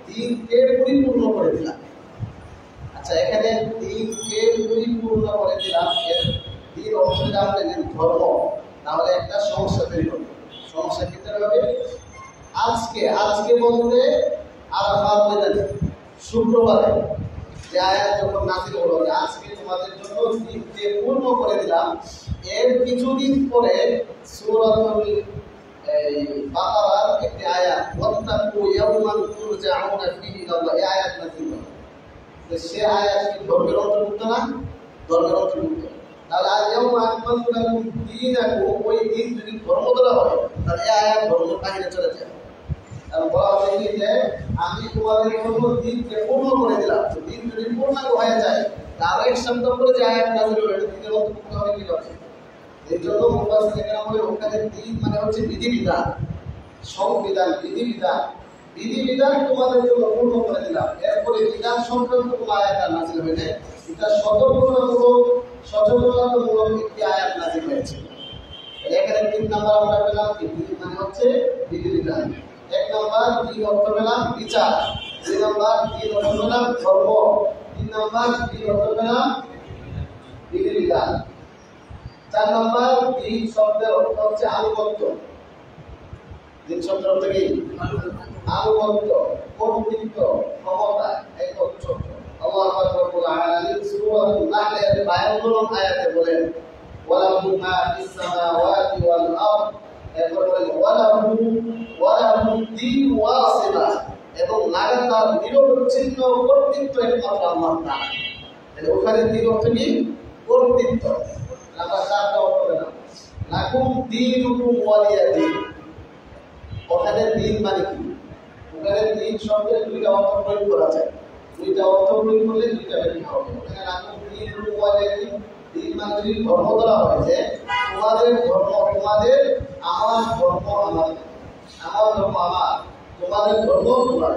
দিনকে পরিপূর্ণ করে দিলাম। আচ্ছা, এখানে দিনকে পরিপূর্ণ করে দিলাম, এর দিন অর্থটা আমরা যদি ধর্ম, তাহলে একটা সমস্যা তৈরি হবে। সমস্যা কি তৈরি হবে? আজকে বলতে আরাফাত ময়দানে শুক্রবারে যে আয়াত যখন নাযিল হলো, আজকে তোমাদের জন্য দিনকে পূর্ণ করে দিলাম, এর কিছুদিন পরে সূরাতুল বাকারার একটি আয়াত, ওয়াত্তাকু ইয়াওমান তুরজাউনা ফীহি ইলাল্লাহ, এই আয়াত নাযিল হলো। তো সে আয়াত কি ধর্মের অন্তর্ভুক্ত না? ধর্মের অন্তর্ভুক্ত। তাহলে ইয়াওমা আকমালতু লাকুম দীনাকুম, ওই দিন যদি ধর্ম ধরা হয়, তাহলে এই আয়াত ধর্মের বাহিরে চলে যায়। আর বলা হয় কি যে আমি তোমাদের জন্য দিনকে পূর্ণ করে দিলাম। তো দিন যদি পূর্ণাঙ্গ হয়ে যায়, তার এক সপ্তাহ পরে যে আয়াত নাযিল হলো, এটা দিনের অন্তর্ভুক্ত হবে কি হবে? এর জন্য মুফাসসিরিনরা বলে ওখানে দিন মানে হচ্ছে বিধিবিধান, সংবিধান, বিধিবিধান তোমাদের জন্য পূর্ণ করে দিলাম। এরপরে বিধান সংক্রান্ত কোন আয়াত নাযিল হয়েছে, এটা সচেতনতামূলক একটি আয়াত নাযিল হয়েছে। এখানে 3 নাম্বার আমরা পেলাম কি? দিন মানে হচ্ছে বিধিবিধান। 1 নাম্বার দিন অর্থ পেলাম বিচার, 2 নাম্বার দিন অর্থ পেলাম ধর্ম, 3 নাম্বার দিন অর্থ পেলাম বিধিবিধান। 4 নাম্বার দিন শব্দের অর্থ হচ্ছে আনুগত্য। দিন শব্দের অর্থ কি? আনুগত্য, কর্তৃত্ব, ক্ষমতা, একত্ব। আল্লাহ রাব্বুল আলামিন সূরাতুল নাহলের 52 নং আয়াতে বলেন, ওয়ালাহু মা ফিস সামাওয়াতি ওয়াল আরদ, এরপর বলেন ওয়ালাহু দীন ওয়াসিলা, এবং লাগাতার নিরবচ্ছিন্ন কর্তৃত্ব একমাত্র আল্লাহ তাআলা। তাহলে ওখানে দিন অর্থ কি? কর্তৃত্ব। আমরা 4টা অর্থ পেলাম। লাকুম দীনুকুম ওয়ালিয়া দীন, ওখানে দিন মানে কি? ওখানে দিন শব্দের 2টা অর্থ প্রয়োগ করা যায়। 2টা অর্থ প্রয়োগ করলে 2টা ব্যাখ্যা হবে। ওখানে লাকুম দীনুকুম ওয়ালিয়া দীন, দিন মানে যদি ধর্ম ধরা হয় যে তোমাদের ধর্ম তোমাদের, আমার ধর্ম আমার, আমার ধর্ম আমার, তোমাদের ধর্ম তোমার।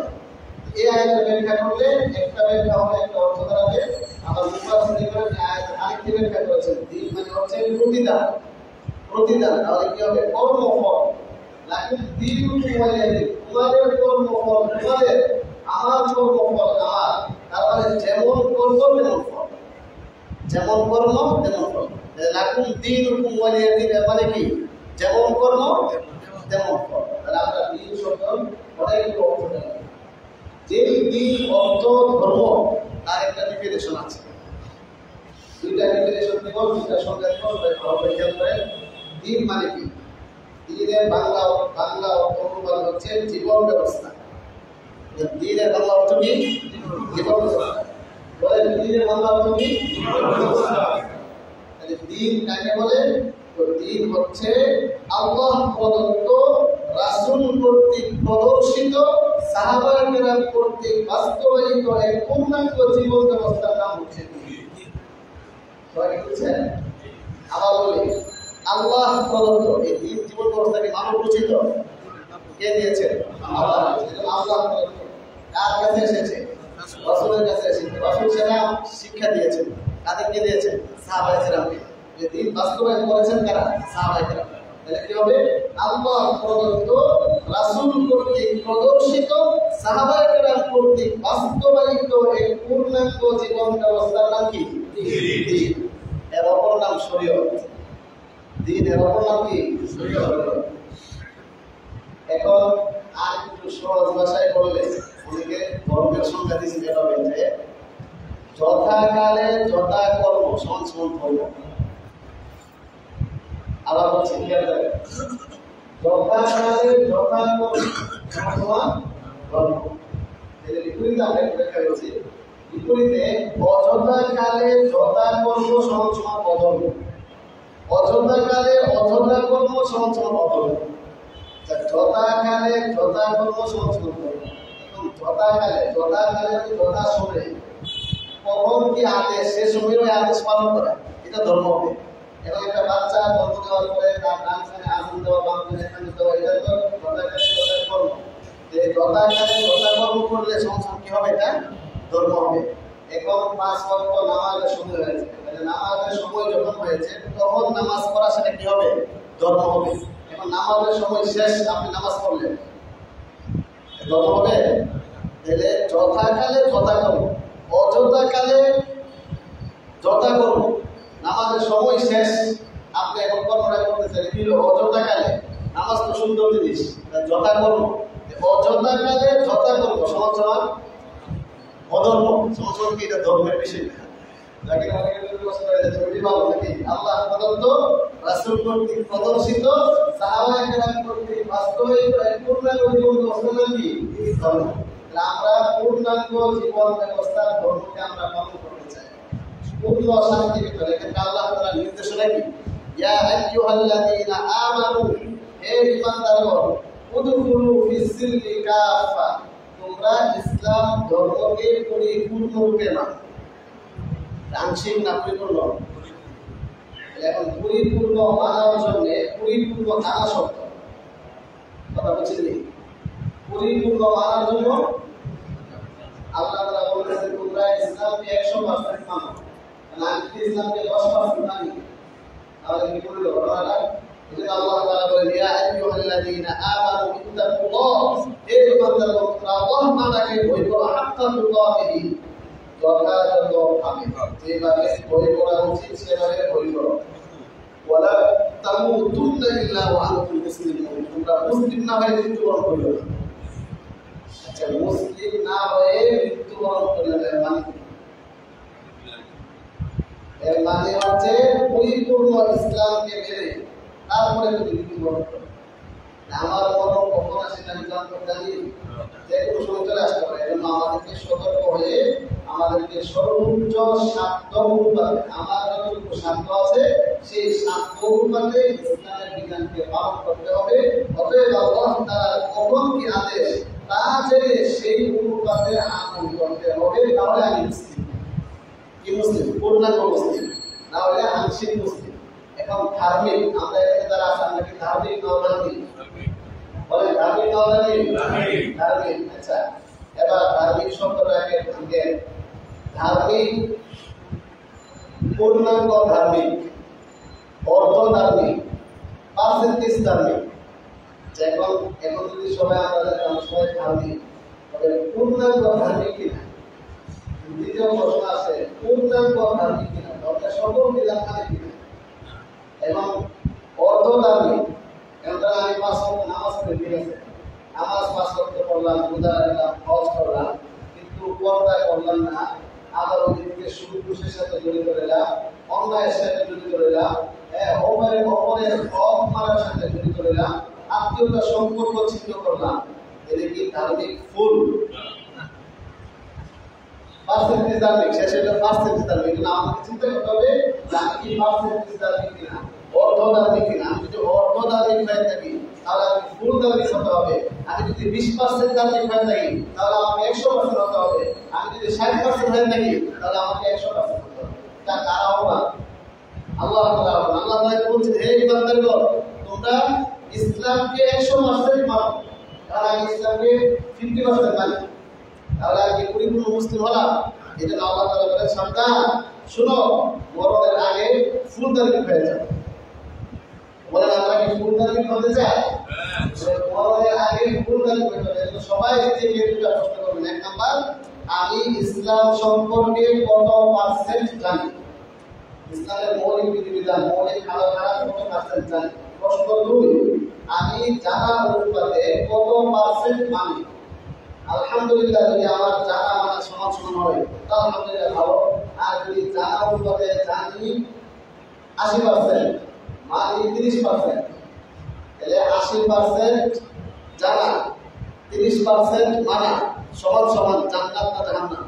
এই আয়াতের ব্যাখ্যা করলে একটা ব্যাখ্যা হবে, একটা অর্থ দাঁড়াবে। আবার মুফাসসিরিনরা আয়াত আরেকটি ব্যাখ্যা করেছেন, দিন মানে হচ্ছে প্রতিদান। তাহলে কি হবে? কর্মফল। লাকিন দীনুকুম ওয়ালিয়া দীন, তোমাদের কর্মফল তোমাদের, আমার কর্মফল আমার। তার মানে যেমন কর্ম তেমন ফল, যেমন কর্ম তেমন ফল। লাকুম দীনুকুম ওয়ালিয়া দীন মানে কি? যেমন কর্ম তেমন ফল। তাহলে আমরা দিন শব্দ অনেকগুলো অর্থ পেলাম। যেই দিন অর্থ ধর্ম, তার একটা ডেফিনেশন আছে। 2টা ডেফিনেশন দিব, 2টা সংজ্ঞা দিব, ভালোভাবে খেয়াল করেন। দিন মানে কি? দিনের বাংলা অর্থ অনুবাদ হচ্ছে জীবন ব্যবস্থা। দিনের বাংলা অর্থ কি? জীবন ব্যবস্থা। বলেন দিনের বাংলা অর্থ কি? জীবন ব্যবস্থা। তাহলে দিন কাকে বলে? তো দিন হচ্ছে আল্লাহ প্রদত্ত, রাসূল কর্তৃক প্রদর্শিত, সাহাবায়ে কেরাম কর্তৃক বাস্তবায়িত এক পূর্ণাঙ্গ জীবন ব্যবস্থার নাম হচ্ছে দিন। সবাই বুঝছেন? আবার বলি, আল্লাহ প্রদত্ত এই দিন জীবন ব্যবস্থাকে মানব রচিত, কে দিয়েছেন? আল্লাহ। আল্লাহ প্রদত্ত কার কাছে এসেছে? রাসূলের কাছে এসেছে। রাসূল সাল্লাল্লাহু আলাইহি ওয়াসাল্লাম শিক্ষা দিয়েছেন, কাদেরকে দিয়েছেন? সাহাবায়ে কেরামকে। যে দিন বাস্তবায়ন করেছেন কারা? সাহাবায়ে কেরাম। তাহলে কি হবে? আল্লাহ প্রদত্ত, রাসূল কর্তৃক প্রদর্শিত, সাহাবায়ে কেরাম কর্তৃক বাস্তবায়িত এক পূর্ণাঙ্গ জীবন ব্যবস্থার নাম কি? দিন। এর অপর নাম শরীয়ত। দিন এর অপর নাম কি? শরীয়ত। এখন আর একটু সহজ ভাষায় বললে, অনেকে ধর্মের সংজ্ঞা দিয়েছে এভাবে যে যথাকালে যথাকর্ম সমান সমান ধর্ম। আবার বলছি যথাকালে যথাকর্ম সমান ধর্ম। এর বিপরীতে আমরা একটা ব্যাখ্যা করছি, বিপরীতে অযথাকালে যথাকর্ম সমান সমান অধর্ম, অযথাকালে অযথাকর্ম সমান সমান অধর্ম। যথাকালে যথাকর্ম সমান সমান ধর্ম। যথাকালে যথা সময়ে, কখন কি আদেশ সে সময় ওই আদেশ পালন করা, এটা ধর্ম হবে। এবং একটা বাচ্চা জন্ম দেওয়ার পরে তার ডান কানে আগুন দেওয়া, বাম কানে এখানে দেওয়া, এটা তো যথাকালে কর্ম। যে যথাকালে যথাকর্ম করলে সংসার কি হবে, এটা ধর্ম হবে। এখন 5 ওয়াক্ত নামাজের সময় হয়েছে, তাহলে নামাজের সময় যখন হয়েছে তখন নামাজ পড়া, সেটা কি হবে, ধর্ম হবে। এখন নামাজের সময় শেষ, আপনি নামাজ পড়লেন, ধর্ম হবে। তাহলে যথাকালে যথাকর্ম, অযথাকালে যথাকর্ম। নামাজের সময় শেষ, আপনি এখন কর্মটা করতেছেন, কিন্তু অযথাকালে। নামাজ তো সুন্দর জিনিস, যথাকর্ম। অযথাকালে যথাকর্ম সমান সমান অধর্ম, সমান সমান কি, এটা ধর্মের বিষয় না। যাকে অনেকে প্রশ্ন করে যে তুমি ভালো নাকি, আল্লাহ প্রদত্ত, রাসূল কর্তৃক প্রদর্শিত, সাহাবায়ে কেরাম কর্তৃক বাস্তবায়িত পূর্ণাঙ্গ জীবন ব্যবস্থা কি ধর্ম। আমরা পূর্ণাঙ্গ জীবন ব্যবস্থার ধর্মকে আমরা পালন করতে চাই, পূর্ণ শান্তির ভিতরে। এখানে আল্লাহ তাআলা নির্দেশনা কি, ইয়া আইয়ুহাল্লাযীনা আমানু, হে ঈমানদারগণ, উদখুলু ফিস-সিলমি কাফা, তোমরা ইসলাম ধর্মকে পরিপূর্ণরূপে মানো। আংশিক না পরিপূর্ণ? এখন পরিপূর্ণ মানার জন্য পরিপূর্ণ জানা শর্ত, কথা বুঝছেন? পরিপূর্ণ মানার জন্য আল্লাহ তাআলা বলেছেন তোমরা ইসলামকে 100% মানো। না আমি ইসলামকে 10% মানি, তাহলে কি করবে ঘটনাটা? এজন্য আল্লাহ তাআলা বলেন ইয়া আইয়ুহাল্লাযীনা আমানু ইত্তাকুল্লাহ, হে ঈমানদারগণ, তোমরা আল্লাহর নামকে ভয় করো, হাক্কা তুকাতিহি, যথাযথভাবে, যেভাবে ভয় করা উচিত সেভাবে ভয় করো। ওয়ালা তামুতুন্না ইল্লা ওয়া আনতুম মুসলিমুন, তোমরা মুসলিম না হয়ে মৃত্যুবরণ করিও না। আচ্ছা, মুসলিম না হয়ে মৃত্যুবরণ করলে এর মানে হচ্ছে পরিপূর্ণ ইসলামকে মেনে তারপরে যদি মৃত্যুবরণ করে। আমার মরণ কখন আসে আমি জানি, যে কোনো সময় চলে আসতে পারে। এজন্য আমাদেরকে সতর্ক হয়ে আমাদেরকে সর্বোচ্চ সাধ্য অনুপাতে, আমার যতটুকু সাধ্য আছে সেই সাধ্য অনুপাতে ইসলামের বিধানকে পালন করতে হবে। অতএব আল্লাহ তাআলার কখন কি আদেশ তা জেনে সেই অনুপাতে আমল করতে হবে। তাহলে আমি মুসলিম। কি মুসলিম? পূর্ণাঙ্গ মুসলিম, না হলে আংশিক মুসলিম। এখন ধার্মিক, আমরা এখানে যারা আছি আমরা কি ধার্মিক না অধার্মিক? বলেন ধার্মিক না অধার্মিক? ধার্মিক। আচ্ছা, এবার ধার্মিক শব্দটাকে ভাঙে, ধার্মিক, পূর্ণাঙ্গ ধার্মিক, অর্ধ ধার্মিক, পার্সেন্টেজ ধার্মিক। এখন এখন যদি সবাই আমরা সবাই ধার্মিক, তবে পূর্ণাঙ্গ ধার্মিক কিনা? দ্বিতীয় প্রশ্ন আছে, পূর্ণাঙ্গ ধার্মিক কিনা, অর্থাৎ সকল বিধান মানে কিনা? এবং অর্ধ ধার্মিক, এখন আমি 5 ওয়াক্ত নামাজ পড়ি, ঠিক আছে, নামাজ 5 ওয়াক্ত পড়লাম, রোজা রাখলাম, হজ করলাম, কিন্তু পর্দা করলাম না, আবার ওদিকে সুদ ঘুষের সাথে জড়িত রইলাম, অন্যায়ের সাথে জড়িত রইলাম, অপরের হক মারার সাথে জড়িত রইলাম, আত্মীয়তার সম্পর্ক ছিন্ন করলাম। এটা কি ধার্মিক? ফুল পার্সেন্টেজ ধার্মিক, শেষে পার্সেন্টেজ ধার্মিক। কিন্তু আমাকে চিন্তা করতে হবে যে আমি কি পার্সেন্টেজ ধার্মিক কিনা, অর্ধ ধার্মিক কিনা। আমি যদি অর্ধ ধার্মিক হয়ে থাকি তাহলে আমি ফুল ধার্মিক হতে হবে। আমি যদি 20% ধার্মিক হয়ে থাকি তাহলে আমাকে 100% হতে হবে। আমি যদি 60% হয়ে থাকি তাহলে আমাকে 100% হতে হবে। তা কারা হবা? আল্লাহ তাআলা। আল্লাহ তাআলা বলছেন হে ইমানদারগণ, তোমরা ইসলামকে 100% মানো। তারা ইসলামকে 50% মানে, তাহলে আর কি পরিপূর্ণ মুসলিম হলাম? এটা আল্লাহ তাআলা বলেন সাবধান, শুনো, মরণের আগে ফুল ধার্মিক হয়ে যাও। বলেন আমরা কি ফুল ধার্মিক হতে চাই? মরণের আগে ফুল ধার্মিক হতে চাই। তো সবাই নিজেকে দুটো প্রশ্ন করবেন। 1 নাম্বার, আমি ইসলাম সম্পর্কে কত পার্সেন্ট জানি? ইসলামের মৌলিক বিধিবিধান, মৌলিক হালাল হারাম কত পার্সেন্ট জানি? প্রশ্ন 2, আমি জানা অনুপাতে কত পার্সেন্ট মানি? আলহামদুলিল্লাহ, যদি আমার জানা মানা সমান সমান হয় তাহলে আলহামদুলিল্লাহ ভালো। আর যদি জানা অনুপাতে জানি 80%, মানি 30%, তাহলে 80% জানা, 30% মানা সমান সমান জান্নাত না জাহান্নাম?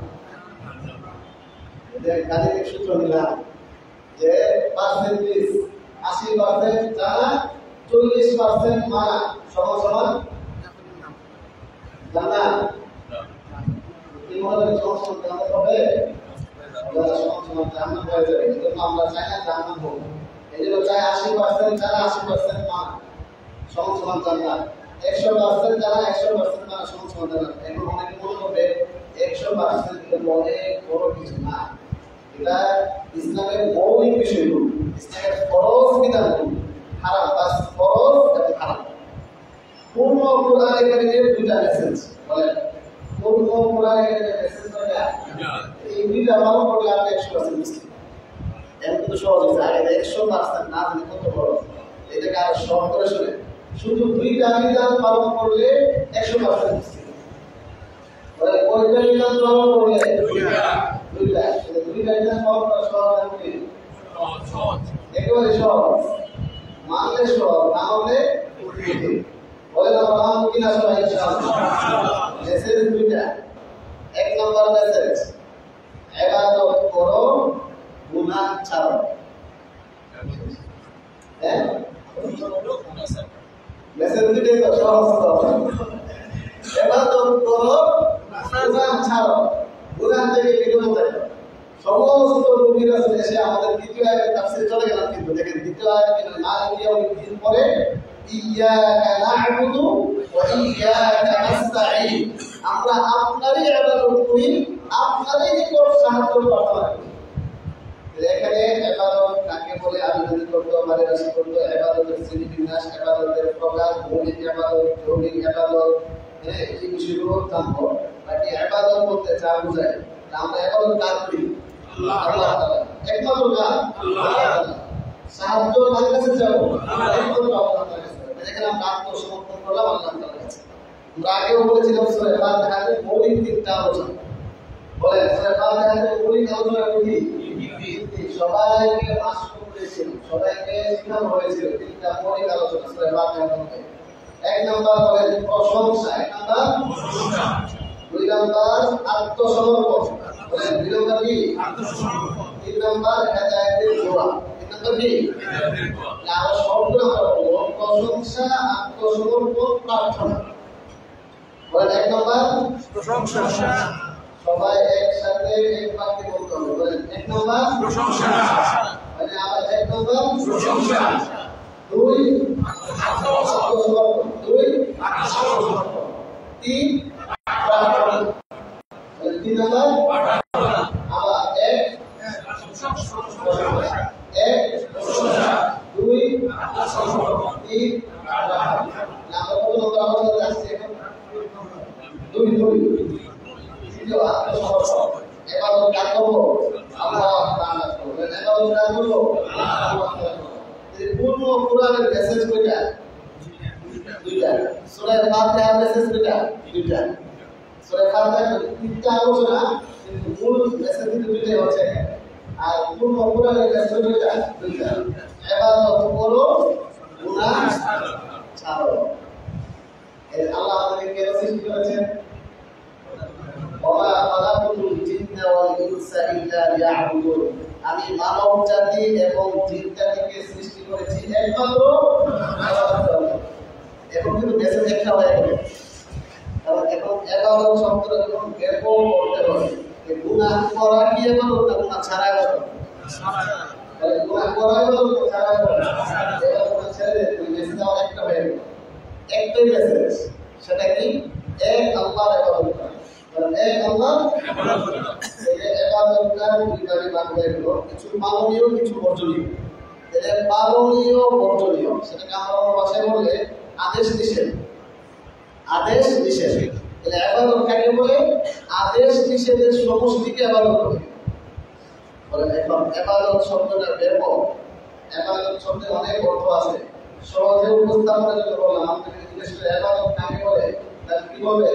গাণিতিক সূত্র নিলাম যে পার্সেন্টেজ 80% জানা, 40% মানা সমান সমান জান্নাত। এই মডেলের সমস্যা জানতে হবে। আমরা সমান জান্নাত হয়ে যাবে, কিন্তু আমরা চাই না জান্নাত হোক। এই জন্য চাই 80% যারা 80% মান সমান জান্নাত, 100% যারা 100% মান সমান জান্নাত। এখন অনেকে মনে করবে 100% কিন্তু অনেক বড় কিছু না। এটা ইসলামের মৌলিক বিষয়গুলো, ইসলামের ফরজ বিধানগুলো, হারাম বাস ফরজ এবং হারাম। পূর্ণ কোরআনে কারিমের দুইটা মেসেজ বলেন, পূর্ণ কোরআনে কারিমের মেসেজ কয়টা? এই দুইটা পালন করলে আপনি 100% মুসলিম। এখন কিন্তু সহজ হচ্ছে, আগে 100% না জানি কত বড়, এটাকে আরো সহজ করে শুনে, শুধু দুইটা বিধান পালন করলে 100% মুসলিম। বলে কয়টা বিধান পালন করলে? দুইটা বিধান পালন করা সহজ নাকি? সহজ, একেবারে সহজ। মানলে সহজ, না হলে কঠিন। বলে আমরা মানব কিনা সবাই ইনশাআল্লাহ? মেসেজ দুইটা। এক নম্বর মেসেজ, ইবাদত করো, গুনাহ ছাড়ো। হ্যাঁ, মেসেজ দুইটাই তো সহজ তো। ইবাদত করো, গুনাহ ছাড়ো। গুনাহ থেকে বিরত থাকো। সমস্ত নবীরা এসে আমাদের দ্বিতীয় আয়াতের তাফসীর চলে গেলাম, কিন্তু দেখেন দ্বিতীয় আয়াত কি মালিক ইয়াউমিদ্দিন পরে ইয়াকা না'বুদু ওয়া ইয়াকা নাস্তাঈন, আমরা আপনারই ইবাদত করি, আপনারই নিকট সাহায্য প্রার্থনা করি। এখানে ইবাদত কাকে বলে আমি যদি করতে পারি না, সে করতে ইবাদতের শ্রেণীবিন্যাস, ইবাদতের প্রকার, মৌলিক ইবাদত, যৌগিক ইবাদত, এই বিষয়গুলো জানবো। বাকি ইবাদত বলতে যা বোঝায়, আমরা ইবাদত কার করি? আল্লাহ তাআলা। একমাত্র কার? আল্লাহ তাআলা। সাহায্য কার কাছে যাবো? একমাত্র আল্লাহ তাআলার কাছে। এখানে আমরা আত্মসমর্পণ করলাম আল্লাহ তাআলার কাছে। আমরা আগেও বলেছিলাম সূরা ফাতিহাতে মৌলিক তিনটা আলোচনা। বলেন সূরা ফাতিহাতে মৌলিক আলোচনা কি? সবাইকে মাসুক করেছিল, সবাইকে শিখানো হয়েছিল তিনটা মৌলিক আলোচনা সূরা ফাতিহার মধ্যে। এক নাম্বার বলেন প্রশংসা, এক নাম্বার প্রশংসা, দুই নাম্বার আত্মসমর্পণ, বলেন দুই নাম্বার কি? আত্মসমর্পণ, তিন নাম্বার হেদায়েতের দোয়া, তিন নাম্বার কি? হেদায়েতের দোয়া। আর সবগুলো আমরা বলবো প্রশংসা, আত্মসমর্পণ, প্রার্থনা। বলেন এক নাম্বার প্রশংসা, সবাই একসাথে এক বাক্যে বলতে হবে। বলেন এক নাম্বার প্রশংসা, মানে আবার এক নাম্বার প্রশংসা, দুই আত্মসমর্পণ, দুই আত্মসমর্পণ, তিন প্রার্থনা, তিন নাম্বার প্রার্থনা, আবার এক প্রশংসা, এক প্রশংসা, দুই আত্মসমর্পণ, তিন প্রার্থনা। আমরা কত নম্বর আলোচনা আসছে এখন? দুই। আত্মসমর্পণ। ইবাদত কার করবো? আল্লাহ তাআলা করবো। ইবাদত কার করবো? আল্লাহ তাআলা করবো। এই পূর্ণ কোরআনের মেসেজ কয়টা? দুইটা। সূরা ফাতিহার মেসেজ কয়টা? দুইটা। সূরা ফাতিহার তিনটা আলোচনা, কিন্তু মূল মেসেজ কিন্তু দুইটাই হচ্ছে এখানে। আর পূর্ণ কোরআনের মেসেজ কয়টা? দুইটা। ইবাদত করো, গুনাহ ছাড়ো। এই আল্লাহ আমাদেরকে কেন সৃষ্টি করেছেন? আমি মানব জাতি এবং জিন জাতিকে সৃষ্টি করেছি একমাত্র এখন কিন্তু মেসেজ একটা হয়ে গেল। কারণ এখন 11 শব্দটা যখন বের করতে হবে, গুনাহ করা কি ইবাদত না গুনাহ ছাড়া ইবাদত? তাহলে গুনাহ করা ইবাদত না ছাড়া ইবাদত? এটা গুনাহ ছেড়ে তুই মেসেজ একটা হয়ে গেল। একটাই মেসেজ, সেটা কি? এক আল্লাহর ইবাদত করা। এক আল্লাহ ইবাদত করা। এই ইবাদতটার দুইটা ভাগ হয়ে গেল, কিছু পালনীয়, কিছু বর্জনীয়। এটা পালনীয় বর্জনীয়, সেটাকে আমরা ভাষায় বলে আদেশ নিষেধ। আদেশ নিষেধ। তাহলে ইবাদত কাকে বলে? আদেশ নিষেধের সমষ্টিকে ইবাদত বলে। বলেন এখন ইবাদত শব্দটা ব্যাপক। ইবাদত শব্দের অনেক অর্থ আছে। সহজে উপস্থাপনের জন্য বললাম, আপনাকে জিজ্ঞেস করে ইবাদত কাকে বলে? তাহলে কি বলবে?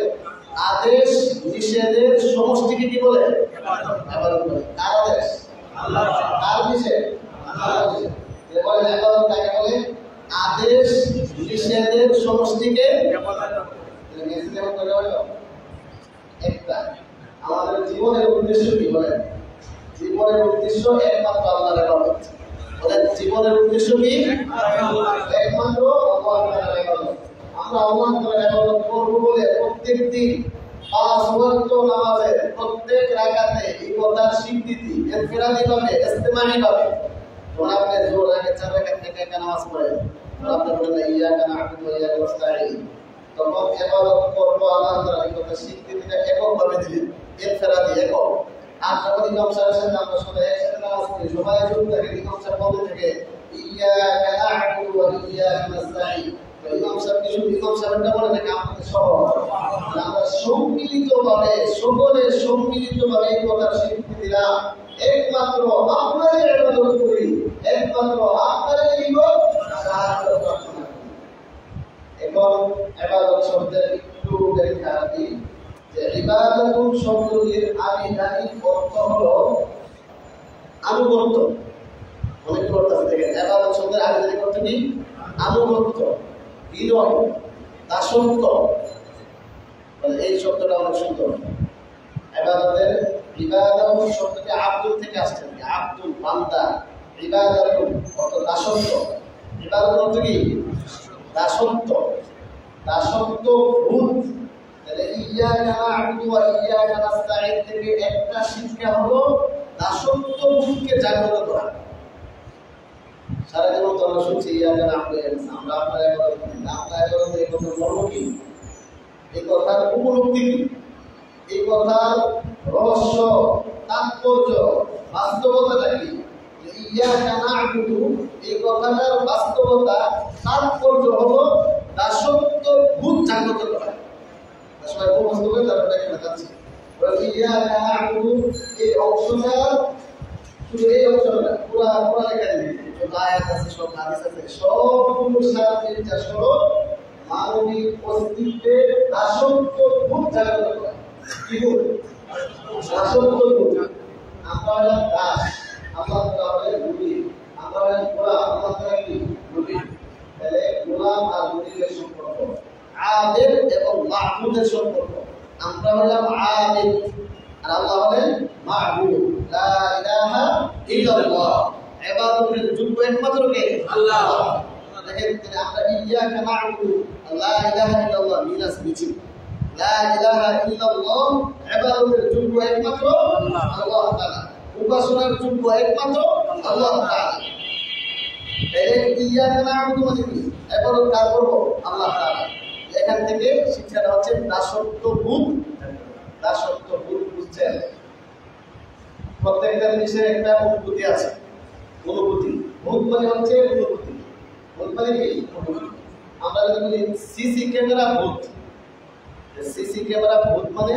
আদেশ নিষেধের সমষ্টিকে কি বলে? ইবাদত বলে। কার আদেশ? আল্লাহ। কার নিষেধ? আল্লাহর নিষেধ। বলেন ইবাদত কাকে বলে? আদেশ নিষেধের সমষ্টিকে ইবাদত বলে। মেসেজ এমন করে হলো একটা। আমাদের জীবনের উদ্দেশ্য কি? বলেন জীবনের উদ্দেশ্য একমাত্র আল্লাহর ইবাদত। বলেন জীবনের উদ্দেশ্য কি? একমাত্র আল্লাহর ইবাদত। আমরা আল্লাহর ইবাদত করব বলে প্রত্যেকদিন পাঁচ ওয়াক্ত নামাজের প্রত্যেক রাকাতে এই কথার স্বীকৃতি ইনফিরাদি ভাবে ইস্তেমাই ভাবে যখন আপনি জোর রাখে 4 রাকাত থেকে একটা নামাজ পড়েন আপনি বলেন ইয়াকা না'বুদু ওয়া ইয়াকা নাস্তাঈন তখন ইবাদত করব আল্লাহ তাআলার এই কথা স্বীকৃতিটা এককভাবে দিলেন ইনফিরাদি একক আর যখন ইমাম সাহেবের সাথে আমরা সবাই একসাথে নামাজ পড়ি সবাই জোর থাকে ইমাম সাহেব বলতে থাকে ইয়াকা না'বুদু ওয়া ইয়াকা নাস্তাঈন ইমাম সাহেব কিছু ইমাম সাহেবটা বলে নাকি আমাদের সহ আমরা সম্মিলিতভাবে সকলে সম্মিলিতভাবে এই কথার স্বীকৃতি দিলাম একমাত্র আপনারই ইবাদত করি একমাত্র আপনারই ইবাদত সাহায্য প্রার্থনা করি। এখন ইবাদত শব্দের একটু ব্যাখ্যা দিই যে ইবাদত শব্দের আবিধানিক অর্থ হলো আনুগত্য। অনেক অর্থ আছে দেখেন ইবাদত শব্দের আবিধানিক অর্থ কি আনুগত্য বিনয় দাসত্ব এই শব্দটা অনেক সুন্দর ইবাদতের ইবাদত শব্দটি আব্দুল থেকে আসছে আব্দুল বান্দা ইবাদত অর্থ দাসত্ব ইবাদত অর্থ কি দাসত্ব দাসত্ব ভূত তাহলে ইয়াকা না'বুদু ওয়া ইয়াকা নাস্তাঈন থেকে একটা শিক্ষা হলো দাসত্ব ভূতকে জাগ্রত করা। সারা জীবন তো আমরা শুনছি ইয়াকা না'বুদু আমরা আপনার ইবাদত এই কথার মর্ম কি এই কথার উপলব্ধি কি এই কথার রহস্য তাৎপর্য বাস্তবতাটা কি ইয়াকা না'বুদু এই কথাটার বাস্তবতা তাৎপর্য হলো দাসত্ব ভূত জাগ্রত করা। সবাই মুখস্থ করে তারপরে এখানে যাচ্ছি ইয়াকা না'বুদু এই অংশটা শুধু এই অংশটা পুরো লেখা নেই আয়াত আছে সব হাদিস আছে সবগুলো সাথে যা হলো মানবিক অস্তিত্বে দাসত্ব ভূত জাগ্রত করা। কি ভূত দাসত্ব ভূত আমরা দাস আল্লাহ তাআলার গুলি আমরা গোলাম আল্লাহ তাআলা কি গুলি তাহলে গোলাম আর গুলির সম্পর্ক আবেদ এবং মাহবুদের সম্পর্ক আমরা হলাম আবেদ আর আল্লাহ হলেন মাহবুদ লা ইলাহা ইল্লাল্লাহ ইবাদতের যোগ্য একমাত্র কে আল্লাহ। দেখেন আমরা ইয়াকা না'বুদু লা ইলাহা ইল্লাল্লাহ মিনাস নিচি লা ইলাহা ইল্লাল্লাহ ইবাদতের যোগ্য একমাত্র আল্লাহ তাআলা উপাসনার যোগ্য একমাত্র আল্লাহ তাআলা। এই ইয়াকা না'বুদু মানে কি ইবাদত কার করব আল্লাহ তাআলা। এখান থেকে শিক্ষাটা হচ্ছে দাসত্ব ভূত বুঝছেন প্রত্যেকটা জিনিসের একটা অনুভূতি আছে অনুভূতি ভূত মানে হচ্ছে অনুভূতি ভূত মানে কি আমরা যদি বলি সিসি ক্যামেরা ভূত মানে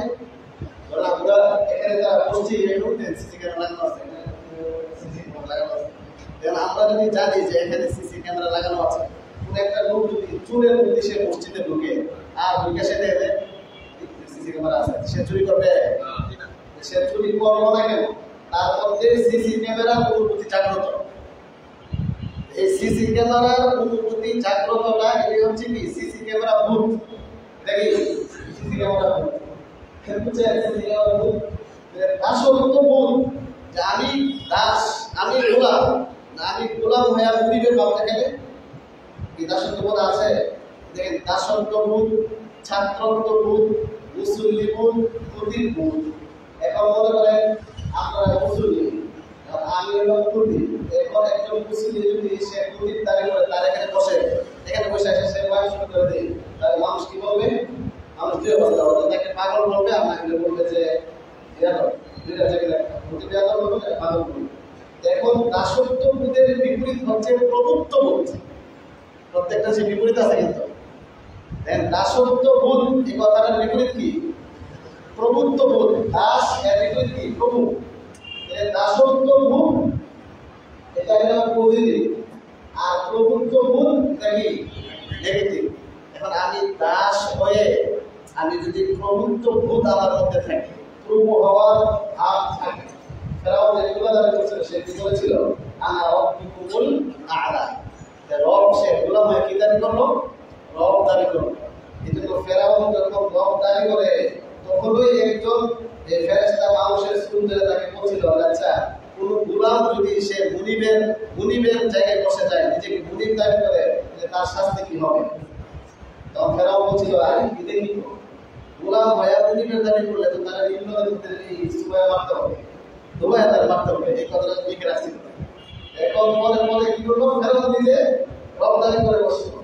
আমরা এখানে যারা বলছি সিসি ক্যামেরা লাগানো আছে আমরা যদি জানি যে এখানে সিসি ক্যামেরা লাগানো আছে কোন একটা লোক যদি চুরের মধ্যে সে মসজিদে ঢুকে আর ঢুকে সে দেখে সিসি ক্যামেরা আছে সে চুরি করবে সে চুরি করবো না কেন তার মধ্যে সিসি ক্যামেরার অনুভূতি জাগ্রত। এই সিসি ক্যামেরার অনুভূতি জাগ্রতটা এই হচ্ছে কি সিসি ক্যামেরা ভূত দেখি সিসি ক্যামেরা ভূত বুঝছে সিসি ক্যামেরা ভূত দাসত্ব ভূত যে আমি দাস আমি গোলাম হয়ে মুরিদের ভাবতে গেলে কি দাসত্ব ভূত আছে দেখেন দাসত্ব ভূত ছাত্রত্ব ভূত মুসল্লি ভূত প্রতীক ভূত। এখন মনে করেন আপনারা মুসল্লি আমি হলাম প্রতীক এখন একজন মুসল্লি যদি সে প্রতীক দাঁড়িয়ে করে তার এখানে বসে সে বয়স শুরু করে দেয় তাহলে মানুষ কি বলবে মানুষ দুই অবস্থা হবে তাকে পাগল বলবে আপনাকে বলবে যে পাগল বলবে। এখন দাসত্ব বোধের বিপরীত হচ্ছে প্রভুত্ব বোধ প্রত্যেকটা সে বিপরীত আছে কিন্তু দাসত্ব বোধ এই কথাটার বিপরীত কি প্রভুত্ব বোধ দাস এর বিপরীত কি প্রভু দাসত্ব বোধ এটা হলো পজিটিভ আর প্রভুত্ব বোধ এটা কি নেগেটিভ। এখন আমি দাস হয়ে আমি যদি প্রভুত্ব বোধ আমার মধ্যে থাকি প্রভু হওয়ার ভাব থাকে ফেরাউন যেগুলো দাবি করছিল সে কি বলেছিল আনা রব্বুকুমুল আ'লা রব সে গোলাম হয়ে কি দাবি করলো রব দাবি করলো কিন্তু ফেরাউন যখন রব দাবি করে তখনই একজন ফেরেশতা মানুষের সুন্দরে তাকে বলছিল আচ্ছা কোন গোলাম যদি সে মুনিবের জায়গায় বসে যায় নিজেকে মুনিব দাবি করে তার শাস্তি কি হবে তখন ফেরাউন বলছিল আরে কি দেখি গোলাম ভাইয়া মুনিবের দাবি করলে তো তারা বিভিন্ন সময় মারতে হবে, দুবাই তারা মারতে হবে, এই কথাটা লিখে রাখছি। এখন পরে পরে কি করলো, ফেরত দিলে রপ্তানি করে বসলো।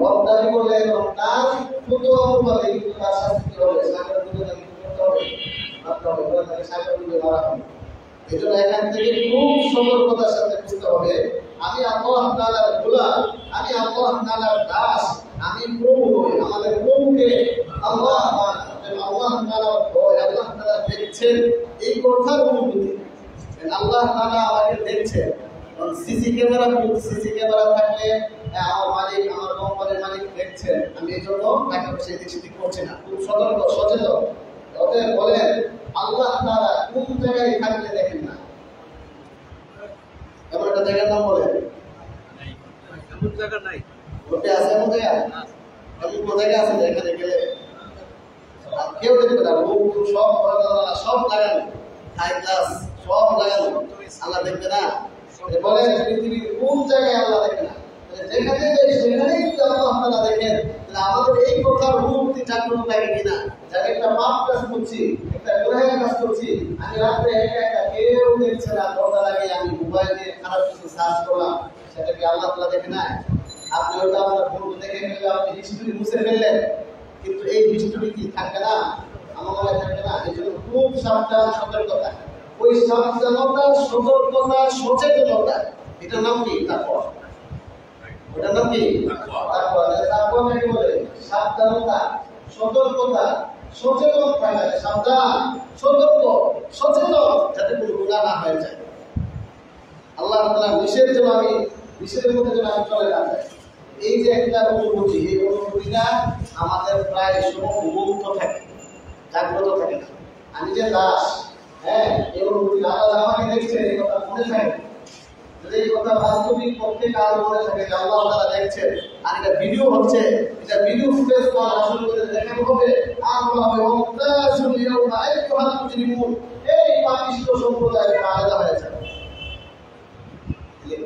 রপ্তানি করলে এবং তার ফতোয়া অনুপাতে কিন্তু তার শাস্তি হবে, সাগর দিলে তাকে করতে হবে, মারতে হবে, তাকে সাগর দিলে মারা হবে। এই জন্য এখান থেকে খুব সতর্কতার সাথে বুঝতে হবে, আমি আল্লাহ তাআলার গোলাম, আমি আল্লাহ তাআলার দাস, আমি প্রভু নই। আমাদের প্রভুকে আল্লাহ আল্লাহ তাআলার ভয়, আল্লাহ তাআলা দেখছেন, এই কথার অনুভূতি। আল্লাহ তাআলা আমাকে দেখছেন। সিসি ক্যামেরা থাকলে আমার মালিক, আমার কোম্পানির মালিক দেখছেন, আমি এই জন্য টাকা পয়সা এদিক সেদিক করছি না, খুব সতর্ক সচেতন। অতএব বলেন আল্লাহ তাআলা কোন জায়গায় থাকলে দেখেন না? এমন একটা জায়গার নাম বলেন। এমন জায়গা নাই, ওটা আছে এমন জায়গা? এমন কোন জায়গা আছে যেখানে গেলে কেউ দেখবে না? সব লাগানো, হাই ক্লাস সব লাগানো, আল্লাহ দেখবে না? বলেন পৃথিবীর কোন জায়গায় আল্লাহ দেখে না? যেখানে সেখানেই যদি আল্লাহ তাআলা দেখেন, তাহলে আমাদের এই কথার অনুভূতি জাগ্রত থাকে কিনা? যাকে একটা পাপ কাজ করছি, একটা গুনাহের কাজ করছি, আমি রাত্রে একা একা, কেউ দেখছে না, দরজা লাগিয়ে আমি মোবাইল দিয়ে খারাপ কিছু সার্চ করলাম, সেটা কি আল্লাহ তাআলা দেখে না? আপনি ওটা আপনার ফোন দেখে ফেললে, আপনি হিস্ট্রি মুছে ফেললেন, কিন্তু এই হিস্ট্রি কি থাকবে না? আমার মনে থাকবে না? এই জন্য খুব সাবধান, সতর্কতা। ওই সাবধানতা, সতর্কতা, সচেতনতা, এটার নাম কি? তাকওয়া। ওটার নাম কি? তাকওয়া। তাকওয়া কাকে বলে? সাবধানতা, সতর্কতা, সচেতন থাকা। সাবধান, সতর্ক, সচেতন, যাতে কোনো গুনাহ না হয়ে যায়। আল্লাহ তাআলা নিষেধের মধ্যে যেন আমি চলে না যাই। এই যে একটা অনুভূতি, এই অনুভূতিটা আমাদের প্রায় সময় মুক্ত থাকে, জাগ্রত থাকে না। আমি যে দাস, হ্যাঁ, এই অনুভূতি আল্লাহ আমাকে দেখছেন, এই কথা মনে থাকে। যদি এই কথা বাস্তবিক প্রত্যেক কাল মনে থাকে যে আল্লাহ তাআলা দেখছেন, আর এটা ভিডিও হচ্ছে, এটা ভিডিও ফুটেজ করা আসল করে দেখানো হবে, আর বলা হবে ওয়ান্তাসুল ইয়াউমা আইয়ুহাল মুজরিমুন, এই পাপিষ্ঠ সম্প্রদায় আলাদা হয়ে যাবে।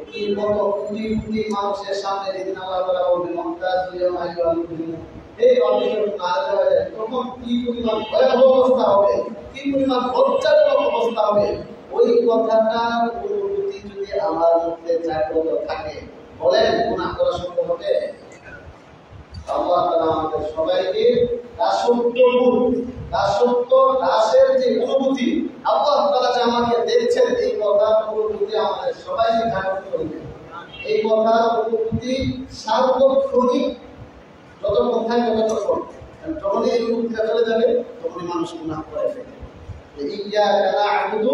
কি কত কোটি কোটি মানুষের সামনে যেদিন আল্লাহ তাআলা বলবেন ওয়ান্তাসুল ইয়াউমা আইয়ুহাল মুজরিমুন, এই পাপিষ্ঠ আলাদা হয়ে যাবে, তখন কি পরিমাণ ভয়াবহ অবস্থা হবে, কি পরিমাণ লজ্জাজনক অবস্থা হবে। ওই কথাটার অনুভূতি যদি আমার মধ্যে জাগ্রত থাকে, বলেন গুনাহ করা সম্ভব হবে? আল্লাহ তাআলা আমাদের সবাইকে দাসের যে অনুভূতি, আল্লাহ তাআলা যে আমাকে দেখছেন, এই কথার অনুভূতি আমাদের সবাইকে জাগ্রত করবে। এই কথার অনুভূতি সার্বক্ষণিক, যতক্ষণ থাকবে ততক্ষণ, যখনই এই অনুভূতিটা চলে যাবে তখনই মানুষ গুনাহ করে ফেলে। ইয়্যাকা না'বুদু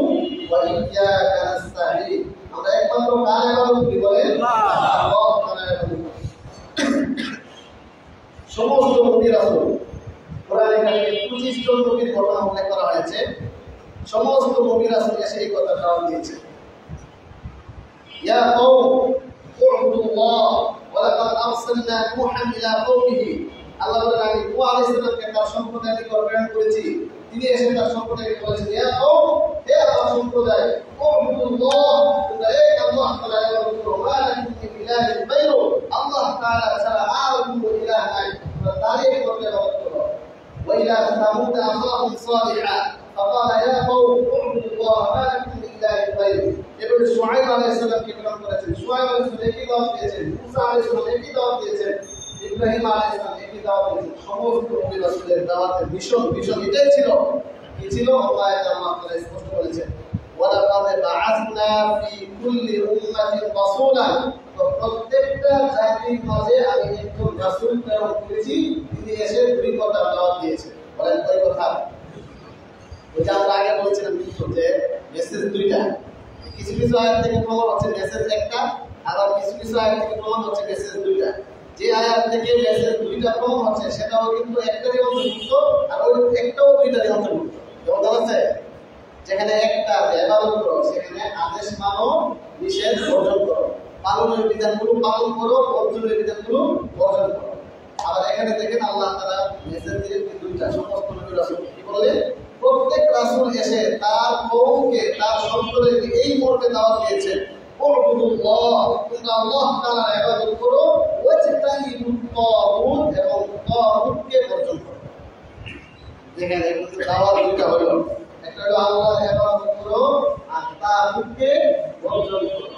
ওয়া ইয়্যাকা নাস্তাঈন, আমরা একমাত্র কার ইবাদত করি? বলেন আল্লাহ তাআলার ইবাদত। সমস্ত নবী রাসূল, কোরআনে কারিমে 25 জন নবীর ঘটনা উল্লেখ করা হয়েছে। সমস্ত নবী রাসূল এসে এই কথা দাওয়াত দিয়েছে, ইয়া কওম উ'বুদুল্লাহ ওয়া লাকাদ আরসালনা নূহান ইলা কওমিহি। আল্লাহ বলেন, আমি নূহ আলাইহিস সালামকে তার সম্প্রদায়কে প্রেরণ করেছি। তিনি এসে তার সম্প্রদায়কে বলেছেন, ইয়া কওম, হে আমার সম্প্রদায়, উ'বুদুল্লাহ, তোমরা এক আল্লাহ তাআলার ইবাদত করো, মা লাকুম মিন ইলাহিন গায়রু, আল্লাহ তাআলা ছাড়া আর কোনো ইলাহ নাই, তোমরা তারই ইবাদত করো। ওয়া ইলা সামুদ আখাহুম সালিহা ফাকালা ইয়া কওম উ'বুদুল্লাহ মা লাকুম মিন ইলাহিন গায়রু। এবারে শুআয়ব আলাইহিস সালামকে প্রেরণ করেছেন, শুআয়ব আলাইহিস সালাম একই দাওয়াত দিয়েছেন, মুসা আলাইহিস সালাম একই দাওয়াত দিয়েছেন, ইব্রাহিম আলাইহিস সালাম একই দাওয়াত দিয়েছেন। সমস্ত নবী রাসূলের দাওয়াতের মিশন এটাই ছিল। কি ছিল? আয়াতে আল্লাহ তাআলা স্পষ্ট বলেছেন, ওয়া লাকাদ বা'আসনা ফি কুল্লি উম্মাতিন রাসূলান, তো প্রত্যেকটা জাতির মাঝে আমি একজন রাসূল প্রেরণ করেছি, তিনি এসে দুই কথার দাওয়াত দিয়েছেন। বলেন কয় কথা? ওই যে আমরা আগে বলেছিলাম যে মেসেজ দুইটা, কিছু কিছু আয়াত থেকে প্রমাণ হচ্ছে মেসেজ একটা, আবার কিছু কিছু আয়াত থেকে প্রমাণ হচ্ছে মেসেজ দুইটা। যে আয়াত থেকে মেসেজ দুইটা প্রমাণ হচ্ছে সেটাও কিন্তু একটারই অন্তর্ভুক্ত, আর ওই একটাও দুইটারই অন্তর্ভুক্ত। যেমন আছে যেখানে একটা ইবাদত করো, সেখানে আদেশ মানো, নিষেধ বর্জন করো, পালনের বিধানগুলো পালন করো, বর্জনের বিধানগুলো বর্জন করো। আবার এখানে দেখেন আল্লাহ তাআলা মেসেজ দিয়েছেন দুইটা, সমস্ত নবী রাসূল কি বললেন? প্রত্যেক রাসূল এসে তার কওমকে, তার সম্প্রদায়কে এই মর্মে দাওয়াত দিয়েছেন, উ'বুদুল্লাহ, তোমরা আল্লাহ তাআলার ইবাদত করো, ওয়াজতানিবুত তাগুত, এবং তাগুতকে বর্জন করো। দেখেন এগুলো দাওয়াত দুইটা হলো, একটা হলো আল্লাহর ইবাদত করো আর তাগুতকে বর্জন করো।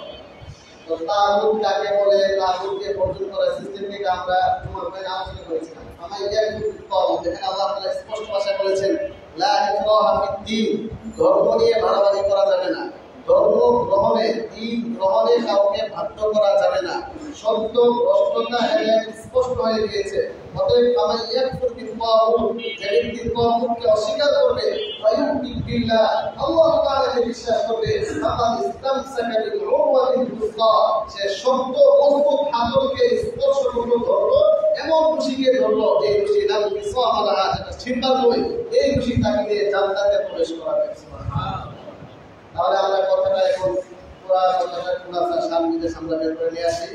তো তাগুত কাকে বলে, তাগুতকে বর্জন করার সিস্টেম থেকে আমরা তোমার ভাই আলোচনা করেছিলাম। আমরা ইয়াকুল কওম, যেখানে আল্লাহ তাআলা স্পষ্ট ভাষায় বলেছেন লা ইকরাহা ফিদ-দীন, ধর্ম নিয়ে বাড়াবাড়ি করা যাবে না, ধর্ম গ্রহণে দিন গ্রহণে কাউকে বাধ্য করা যাবে না। সত্য ভ্রষ্টতা স্পষ্ট হয়ে গিয়েছে। অতএব আমার ইয়াকফুর বিত-তাগুত, যে ব্যক্তি তাগুতকে অস্বীকার করবে, ওয়ায়ুমিন বিল্লাহ, আল্লাহ তাআলাকে বিশ্বাস করবে, ফাকাদ ইসতামসাকা বিল-উরওয়াতিল ওয়ুসকা, সে শক্ত মজবুত হাতলকে স্পর্শপূর্ণ ধরলো, এমন খুশিকে ধরলো এই খুশি নাম বিসওয়াম আলাহা, যেটা ছিন্নতা নয়, এই খুশি তাকে নিয়ে জান্নাতে প্রবেশ করাবে। সুবহানাল্লাহ। তাহলে আমরা কথাটা এখন পুরা কথাটা খুলাসা সামনে আমরা বের করে নিয়ে আসি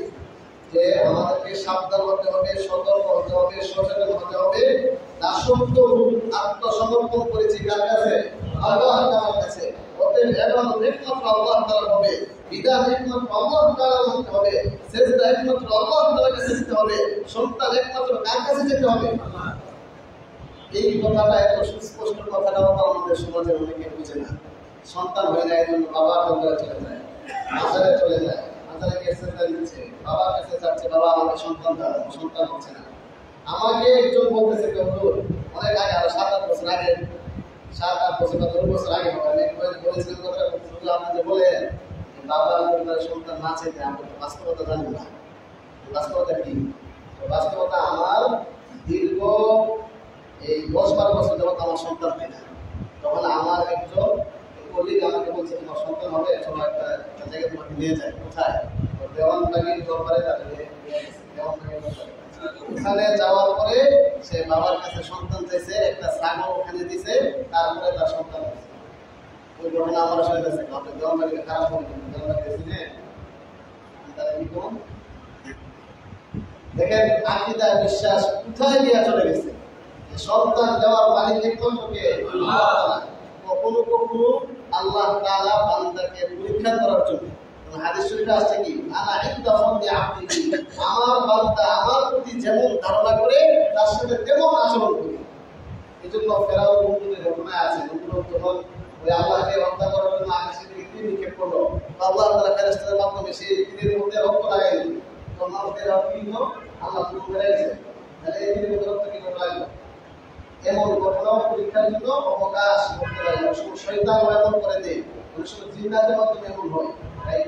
যে আমাদেরকে সাবধান হতে হবে, সতর্ক হতে হবে, সচেতন হতে হবে। দাসত্ব আত্মসমর্পণ করেছি কার কাছে? আল্লাহ তাআলার কাছে। অতএব ইবাদত একমাত্র আল্লাহ তাআলার হবে, বিধান একমাত্র আল্লাহ তাআলার হতে হবে, সিজদা একমাত্র আল্লাহ তাআলার কাছে যেতে হবে, সন্তান একমাত্র কার কাছে যেতে হবে? এই কথাটা এত সুস্পষ্ট কথাটা আমাদের সমাজে অনেকে বুঝে না। সন্তান হয়ে যায় জন্য বাবার কাছে চলে যায়, মাজারে চলে যায়, মাজারে গিয়ে সেজদা দিচ্ছে, বাবার কাছে যাচ্ছে, বাবা আমাকে সন্তান দাও, সন্তান হচ্ছে না। আমাকে একজন বলতেছে হুজুর, অনেক আগে, আরো 7-8 বছর আগে, 7-8 বছর বা 10 বছর আগে হবে, আমি বলেছিলাম কথাটা হুজুর আপনাদের বলেন বাবার পরিবারের সন্তান না চাইতে আমি বাস্তবতা জানি না। বাস্তবতা কি? বাস্তবতা আমার দীর্ঘ এই 10-12 বছর যখন আমার সন্তান হয় না, তখন আমার একজন কলিগ আমাকে বলছে তোমার সন্তান হবে, চলো একটা জায়গায় তোমাকে নিয়ে যায়। কোথায়? দেওয়ানবাগির দরবারে তাকে ওখানে যাওয়ার পরে সে বাবার কাছে সন্তান চাইছে, একটা ছাগল ওখানে দিছে, তারপরে তার সন্তান হয়েছে। ওই ঘটনা আমার সাথে আছে। আপনি দেওয়ানবাগিকে খারাপ করবেন, দেওয়ানবাগি চিনেন? তারা কি করুন দেখেন, আকীদা বিশ্বাস কোথায় গিয়ে চলে গেছে। সন্তান দেওয়ার মালিক একমাত্রকে আল্লাহ তাআলা। কখনো কখনো আল্লাহ তাআলা বান্দাকে পরীক্ষা করার জন্য হাদিস শরীফে আছে কি, আনা ইনদা ফান্দি আবদি, আমার বান্দা আমার প্রতি যেমন ধারণা করে তার সাথে তেমন আচরণ করি। এজন্য ফেরাউন নমরুদের ঘটনা আছে। নমরুদ যখন ওই আল্লাহকে হত্যা করার জন্য আকাশ থেকে তীর নিক্ষেপ করলো, আল্লাহ তাআলা ফেরেশতাদের মাধ্যমে সেই তীরের মধ্যে রক্ত লাগাই দিল। তখন মানুষের রক্ত কি হলো? আল্লাহ পুরো মেরে গেছে। তাহলে এই তীরের মধ্যে রক্ত কি করে লাগলো? এমন ঘটনা পরীক্ষার জন্য অবকাশ করতে পারে। শয়তান এমন করে দেয়, অনেক সময় জিন্নাতের মাধ্যমে এমন হয়। তাই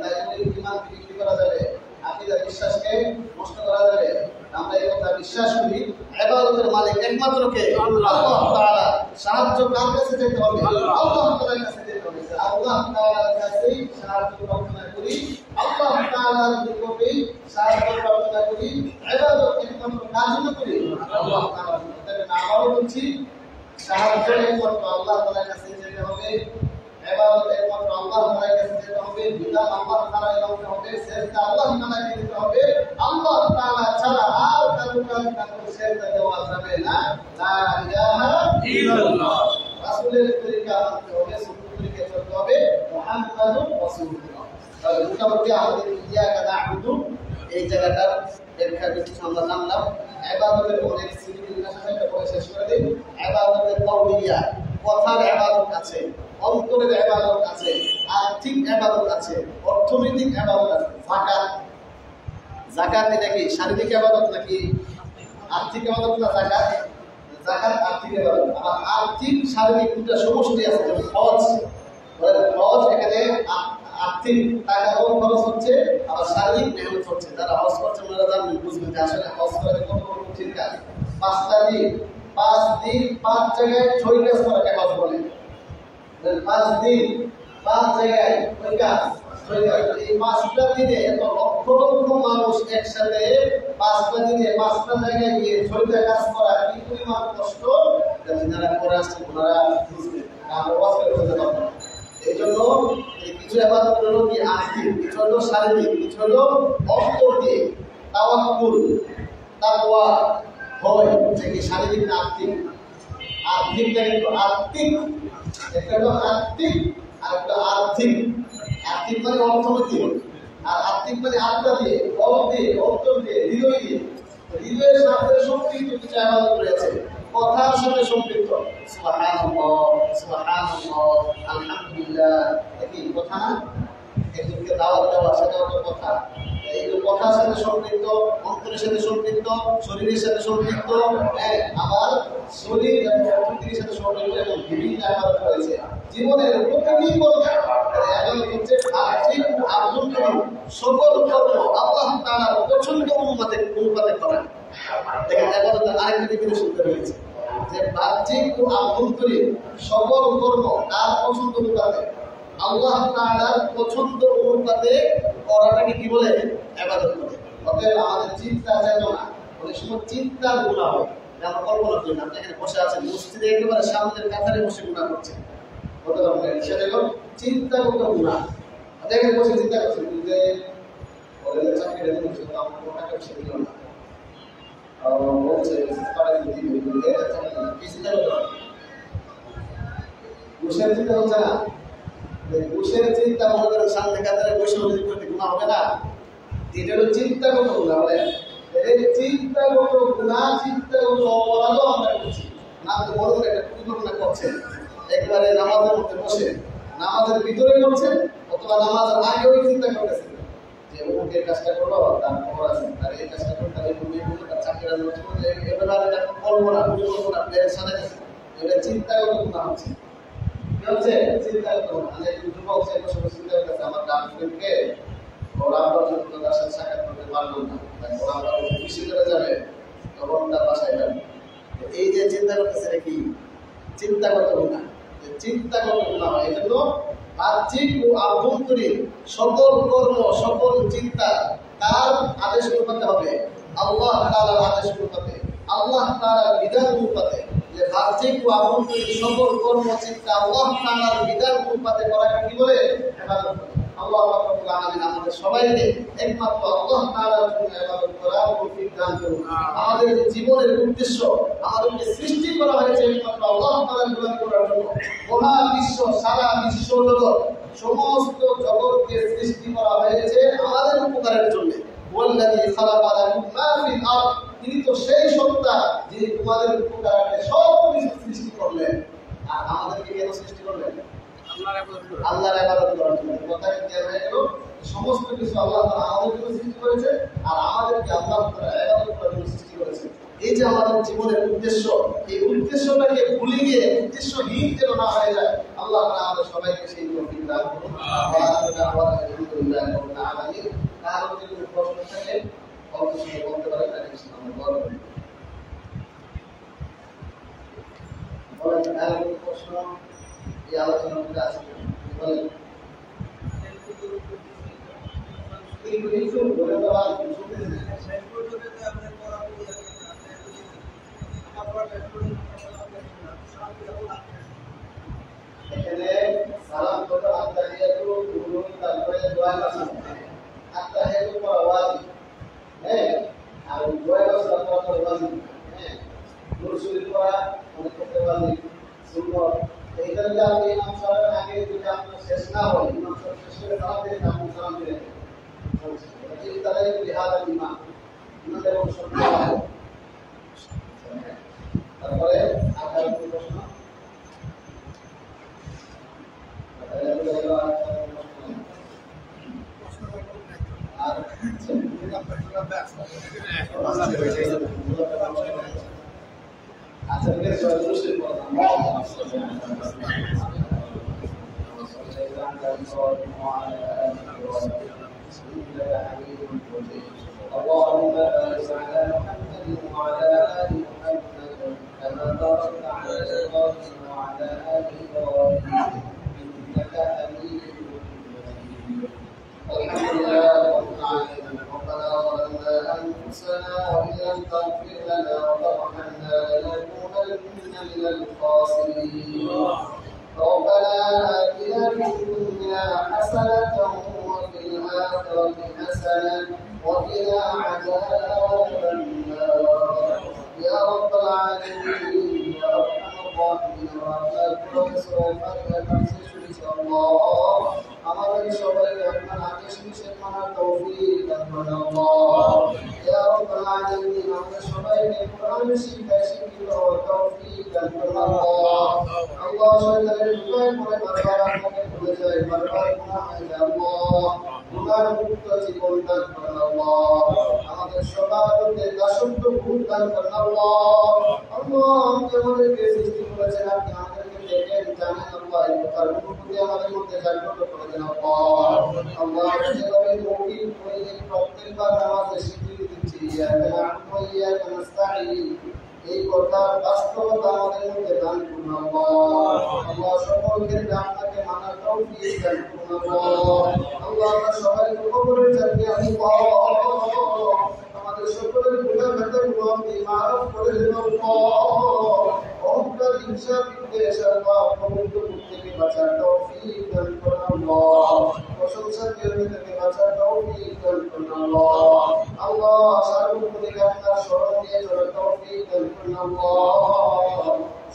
ঈমান বিক্রি করা যাবে, আকীদা বিশ্বাসকে নষ্ট করা যাবে। আমরা এই কথা বিশ্বাস করি, ইবাদতের মালিক একমাত্র কে? আল্লাহ তাআলা। সাহায্য কার কাছে যেতে হবে? আল্লাহ তাআলার কাছে যেতে হবে। আল্লাহ তাআলার কাছেই সাহায্য প্রার্থনা করি, আল্লাহ তাআলার নিকটেই সাহায্য প্রার্থনা করি। ইবাদত একমাত্র কার জন্য করি? আল্লাহ তাআলার জন্য। তবে আবারও বলছি, সাহায্য একমাত্র আল্লাহ তাআলার কাছে যেতে হবে, ইবাদত একমাত্র আল্লাহ তাআলার কাছে যেতে হবে, বিধান আল্লাহ তাআলার কাছে হবে, সিজদা আল্লাহ তাআলার কাছে যেতে হবে। আল্লাহ তাআলা ছাড়া আর কারো সিজদা দেওয়া যাবে না। লা ইলাহা ইল্লাল্লাহ। রাসূলের তরিকা মানতে হবে, সুন্নাতের তরিকা চলতে হবে, মুহাম্মাদুর রাসূলুল্লাহ। তাহলে মোটামুটি আমাদের ইয়াকা না'বুদু এই জায়গাটার ব্যাখ্যা কিছু আমরা জানলাম। ইবাদতের অনেক সিরিয়াল করে শেষ করে দিই। ইবাদতের কওলিয়া, কথার ইবাদত আছে, অন্তরের ইবাদত আছে, আর্থিক ইবাদত আছে, অর্থনৈতিক ইবাদত আছে। যাকাত এটা কি শারীরিক ইবাদত নাকি আর্থিক ইবাদত? না, যাকাত আর্থিক ইবাদত। আবার আর্থিক শারীরিক দুটো সমষ্টি আছে। যেমন হজ, এখানে আর্থিক টাকা খরচ হচ্ছে, আবার শারীরিক মেহনত হচ্ছে। যারা হজ করছে ওনারা জানবেন, বুঝবেন যে আসলে হজ করে কত বড় কঠিন কাজ। 5 দিন 5 জায়গায় 6 কাজ করাকে হজ বলে। 5 দিন 5 জায়গায় ওই কাজ। এই 5টা দিনে এত লক্ষ লক্ষ মানুষ একসাথে 5টা দিনে 5টা জায়গায় গিয়ে 6টা কাজ করা কি পরিমাণ কষ্ট, যারা করে আসছে ওনারা বুঝবেন। আমরা ওয়াজ করে বলতে পারবো না। এই জন্য কিছু ইবাদত হলো কি আর্থিক, কিছু হলো শারীরিক, কিছু হলো অন্তর দিয়ে। তাওয়াক্কুল, তাকওয়া, ভয়, কি শারীরিক না আর্থিক? আর্থিকটা কিন্তু আর্থিক, একটা হলো আর্থিক আর একটা আর্থিক। আর্থিক মানে অর্থনৈতিক, আর আর্থিক মানে আত্মা দিয়ে, অর্থ দিয়ে, অন্তর দিয়ে, হৃদয় দিয়ে। হৃদয়ের সাথে সম্পৃক্ত কিছু ইবাদত রয়েছে। কথার সাথে সম্পৃক্ত। সুবহানাল্লাহ, সুবহানাল্লাহ, আলহামদুলিল্লাহ, কি কথা না? একজনকে দাওয়াত দেওয়া, সেটাও তো কথা। এইগুলো কথার সাথে সম্পৃক্ত, অন্তরের সাথে সম্পৃক্ত, শরীরের সাথে সম্পৃক্ত, আবার শরীর এবং প্রকৃতির সাথে সম্পৃক্ত এবং বিভিন্ন আবাদত রয়েছে। জীবনের প্রতিটি পর্যায়ে হচ্ছে আর্থিক আভ্যন্তরীণ সকল কর্ম আল্লাহ তাআলার পছন্দ অনুপাতে করেন। দেখেন আবাদতের আরেকটি ডেফিনিশন রয়েছে যে বাহ্যিক ও আভ্যন্তরীণ সকল কর্ম তার পছন্দ অনুপাতে, আল্লাহ তাআলার পছন্দ অনুপাতে করাটাকে কি বলে? ইবাদত বলে। অতএব আমাদের চিন্তা চেতনা, অনেক সময় চিন্তার গুনাহ হয়, আমরা কল্পনা করি না। আপনি এখানে বসে আছেন, মসজিদে একেবারে সামনের কাতারে বসে গুনাহ করছেন, কত রকমের সেটা হলো চিন্তাগত গুনাহ। দেখেন বসে চিন্তা করছেন যে কলেজের চাকরিটা দিচ্ছে, তো আমার কোনো টাকা পয়সা দিল না, বলছে টাকা দিতে দিবে, কি চিন্তা করতে হবে? ঘুষের চিন্তা হচ্ছে না? ঘুষের চিন্তা মনে করেন সামনে কাতারে বসে করতে গুনাহ হবে না? এটা হলো চিন্তাগত গুনাহ। বলে এই চিন্তাগত গুনাহ, চিন্তাগত অপরাধও আমরা করছি না। তো বড় একটা পরিকল্পনা করছেন, একবারে নামাজের মধ্যে বসে নামাজের ভিতরে করছেন, অথবা নামাজের আগেও চিন্তা করতেছেন যে অমুক এই কাজটা করলো, তার খবর আছে, তার এই কাজটা করলো, তার এই করলো, তার চাকরিটা নষ্ট করলো, এবার একটা কল্পনা পরিকল্পনা প্লেয়ারের সাথে এটা চিন্তাগত গুনাহ হচ্ছে। কি হচ্ছে? চিন্তাগত গুনাহ। মানে একটু যুবক সে বসে বসে চিন্তা করতেছে আমার গার্লফ্রেন্ডকে ওরা পর্যন্ত তার সাথে সাক্ষাৎ করতে পারলো না, ওরা আবার খুশি করে যাবে, তখন তার বাসায় যাবে। এই যে চিন্তা করতেছে কি চিন্তাগত গুনাহ। চিন্তাগত গুনাহ এটা হলো বাহ্যিক ও আভ্যন্তরীণ সকল কর্ম, সকল চিন্তা তার আদেশ অনুপাতে হবে, আল্লাহ তাআলার আদেশ অনুপাতে, আল্লাহ তাআলার বিধান অনুপাতে। যে বাহ্যিক ও আভ্যন্তরীণ সকল কর্ম চিন্তা আল্লাহ তাআলার বিধান অনুপাতে করাকে কি বলে? ইবাদত বলে। আল্লাহ রাব্বুল আলামিন আমাদের সবাইকে একমাত্র আল্লাহ তাআলার জন্য ইবাদত করার তৌফিক দান করুন। আমাদের জীবনের উদ্দেশ্য, আমাদেরকে সৃষ্টি করা হয়েছে একমাত্র আল্লাহ তাআলার গোলামি করার জন্য। মহা বিশ্ব, সারা বিশ্ব জগৎ, সমস্ত জগৎকে সৃষ্টি করা হয়েছে আমাদের উপকারের জন্য। ওয়াল্লাযী খালাকা লাকুম মা ফিল আরদ, তিনি তো সেই সত্তা যিনি তোমাদের উপকারার্থে সব কিছু সৃষ্টি করলেন। আর আমাদেরকে কেন সৃষ্টি করলেন? আল্লাহর ইবাদত করার জন্য। কথা কি হয়ে গেল? সমস্ত কিছু আল্লাহ তাআলা আমাদের জন্য সৃষ্টি করেছে, আর আমাদেরকে আল্লাহ তাআলা ইবাদত করার জন্য সৃষ্টি করেছে। এই যে আমাদের জীবনের উদ্দেশ্য, এই উদ্দেশ্যটাকে ভুলে গিয়ে উদ্দেশ্যহীন যেন না হয়ে যায়, আল্লাহ তাআলা আমাদের সবাইকে সেই তৌফিক দান করুন। আলহামদুলিল্লাহ রাব্বিল আলামিন। কারো যদি কোনো প্রশ্ন থাকে অল্প সময় বলতে পারেন, তাহলে আমরা বলবো। বলেন, আর কোনো প্রশ্ন এই আলোচনার মধ্যে আছে? বলেন। এখানে সালাম কথা আত্তাহিয়াতু কুরুন, তারপরে দোয়া আছে। আত্তাহিয়াতু করা ওয়াজিব, হ্যাঁ, আর দোয়া করা ওয়াজিব, হ্যাঁ। দুরূদ শরীফ পড়া অনেক ক্ষেত্রে ওয়াজিব, সুন্নাত। এইখানে যে আপনি ইমাম সাহেবের আগে যদি আপনার শেষ না হয়, ইমাম সাহেব শেষ করে সালাম দিলেন, আপনি সালাম দিলেন, এই তারাই বিহারের ইমাম, ইমামের অনুসরণ করা হয়। তারপরে আগার প্রশ্ন, আর আচ্ছা ঠিক আছে, অবশ্যই اللهم بارك على محمد وعلى ال محمد كما باركت على ابراهيم وعلى ال ابراهيم انك حميد مجيد. الحمد لله رب العالمين. ربنا ظلمنا انفسنا وان لم تغفر لنا وترحمنا لنكونن من الخاسرين. ربنا آتنا في الدنيا حسنة وفي الآخرة حسنة وقنا عذاب النار يا رب العالمين يا أرحم الراحمين. আমাদের সবাইকে আপনার আদেশ নিষেধ মানার তৌফিক দান করুন আল্লাহ। ইয়া রাব্বাল العالمين আমাদের সবাইকে কোরআন শিক্ষায় শিক্ষিত হওয়ার তৌফিক দান করুন আল্লাহ আল্লাহ শয়তানের ভয় করে বারবার আপনাকে ভুলে যায় বারবার গুনাহ হয় আল্লাহ গুনাহ মুক্ত জীবন দান করুন আল্লাহ আমাদের সবাইকে দাসত্ব ভুল দান করুন আল্লাহ আল্লাহ আপনি আমাদেরকে সৃষ্টি করেছেন আপনি আমাদেরকে দেখেন জানেন আল্লাহ এই কথার অনুভূতি আমাদের মধ্যে জাগ্রত করে দেন আল্লাহ আল্লাহ যেভাবে মৌখিক হয়ে প্রত্যেকবার নামাজে স্বীকৃতি দিচ্ছি ইয়াকা নাস্তাঈন এই কথার বাস্তবতা আমাদের মধ্যে দান করুন আল্লাহ আল্লাহ সকল ক্ষেত্রে আপনাকে মানার তৌফিক দান করুন আল্লাহ আল্লাহ আমরা সবাই কবরের জায়গায় আল্লাহ আমাদের সকলের গুনাহ খাতাগুলো আপনি মাফ করে দেন আল্লাহ অহংকার হিংসা বিদ্বেষ আর পাপ প্রভুত্ব থেকে বাঁচার তৌফিক দান করুন আল্লাহ প্রশংসা থেকে বাঁচার তৌফিক দান করুন আল্লাহ আল্লাহ সার্বভৌমিক আপনার শরণ দিয়ে চলার তৌফিক দান করুন আল্লাহ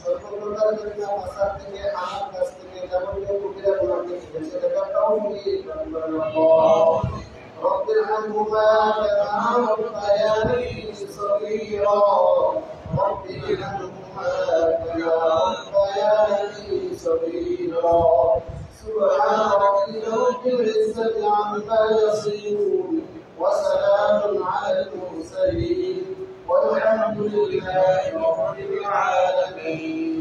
সর্বপ্রকার জন্য আসার থেকে আমার কাছ থেকে যাবতীয় কবিরা গুনাহ থেকে বেঁচে থাকার তৌফিক দান করুন আল্লাহ رب ارحمهما كما ربياني صغيرا رب ارحمهما كما ربياني صغيرا سبحان ربك رب العزة عما يصفون وسلام على المرسلين والحمد لله رب العالمين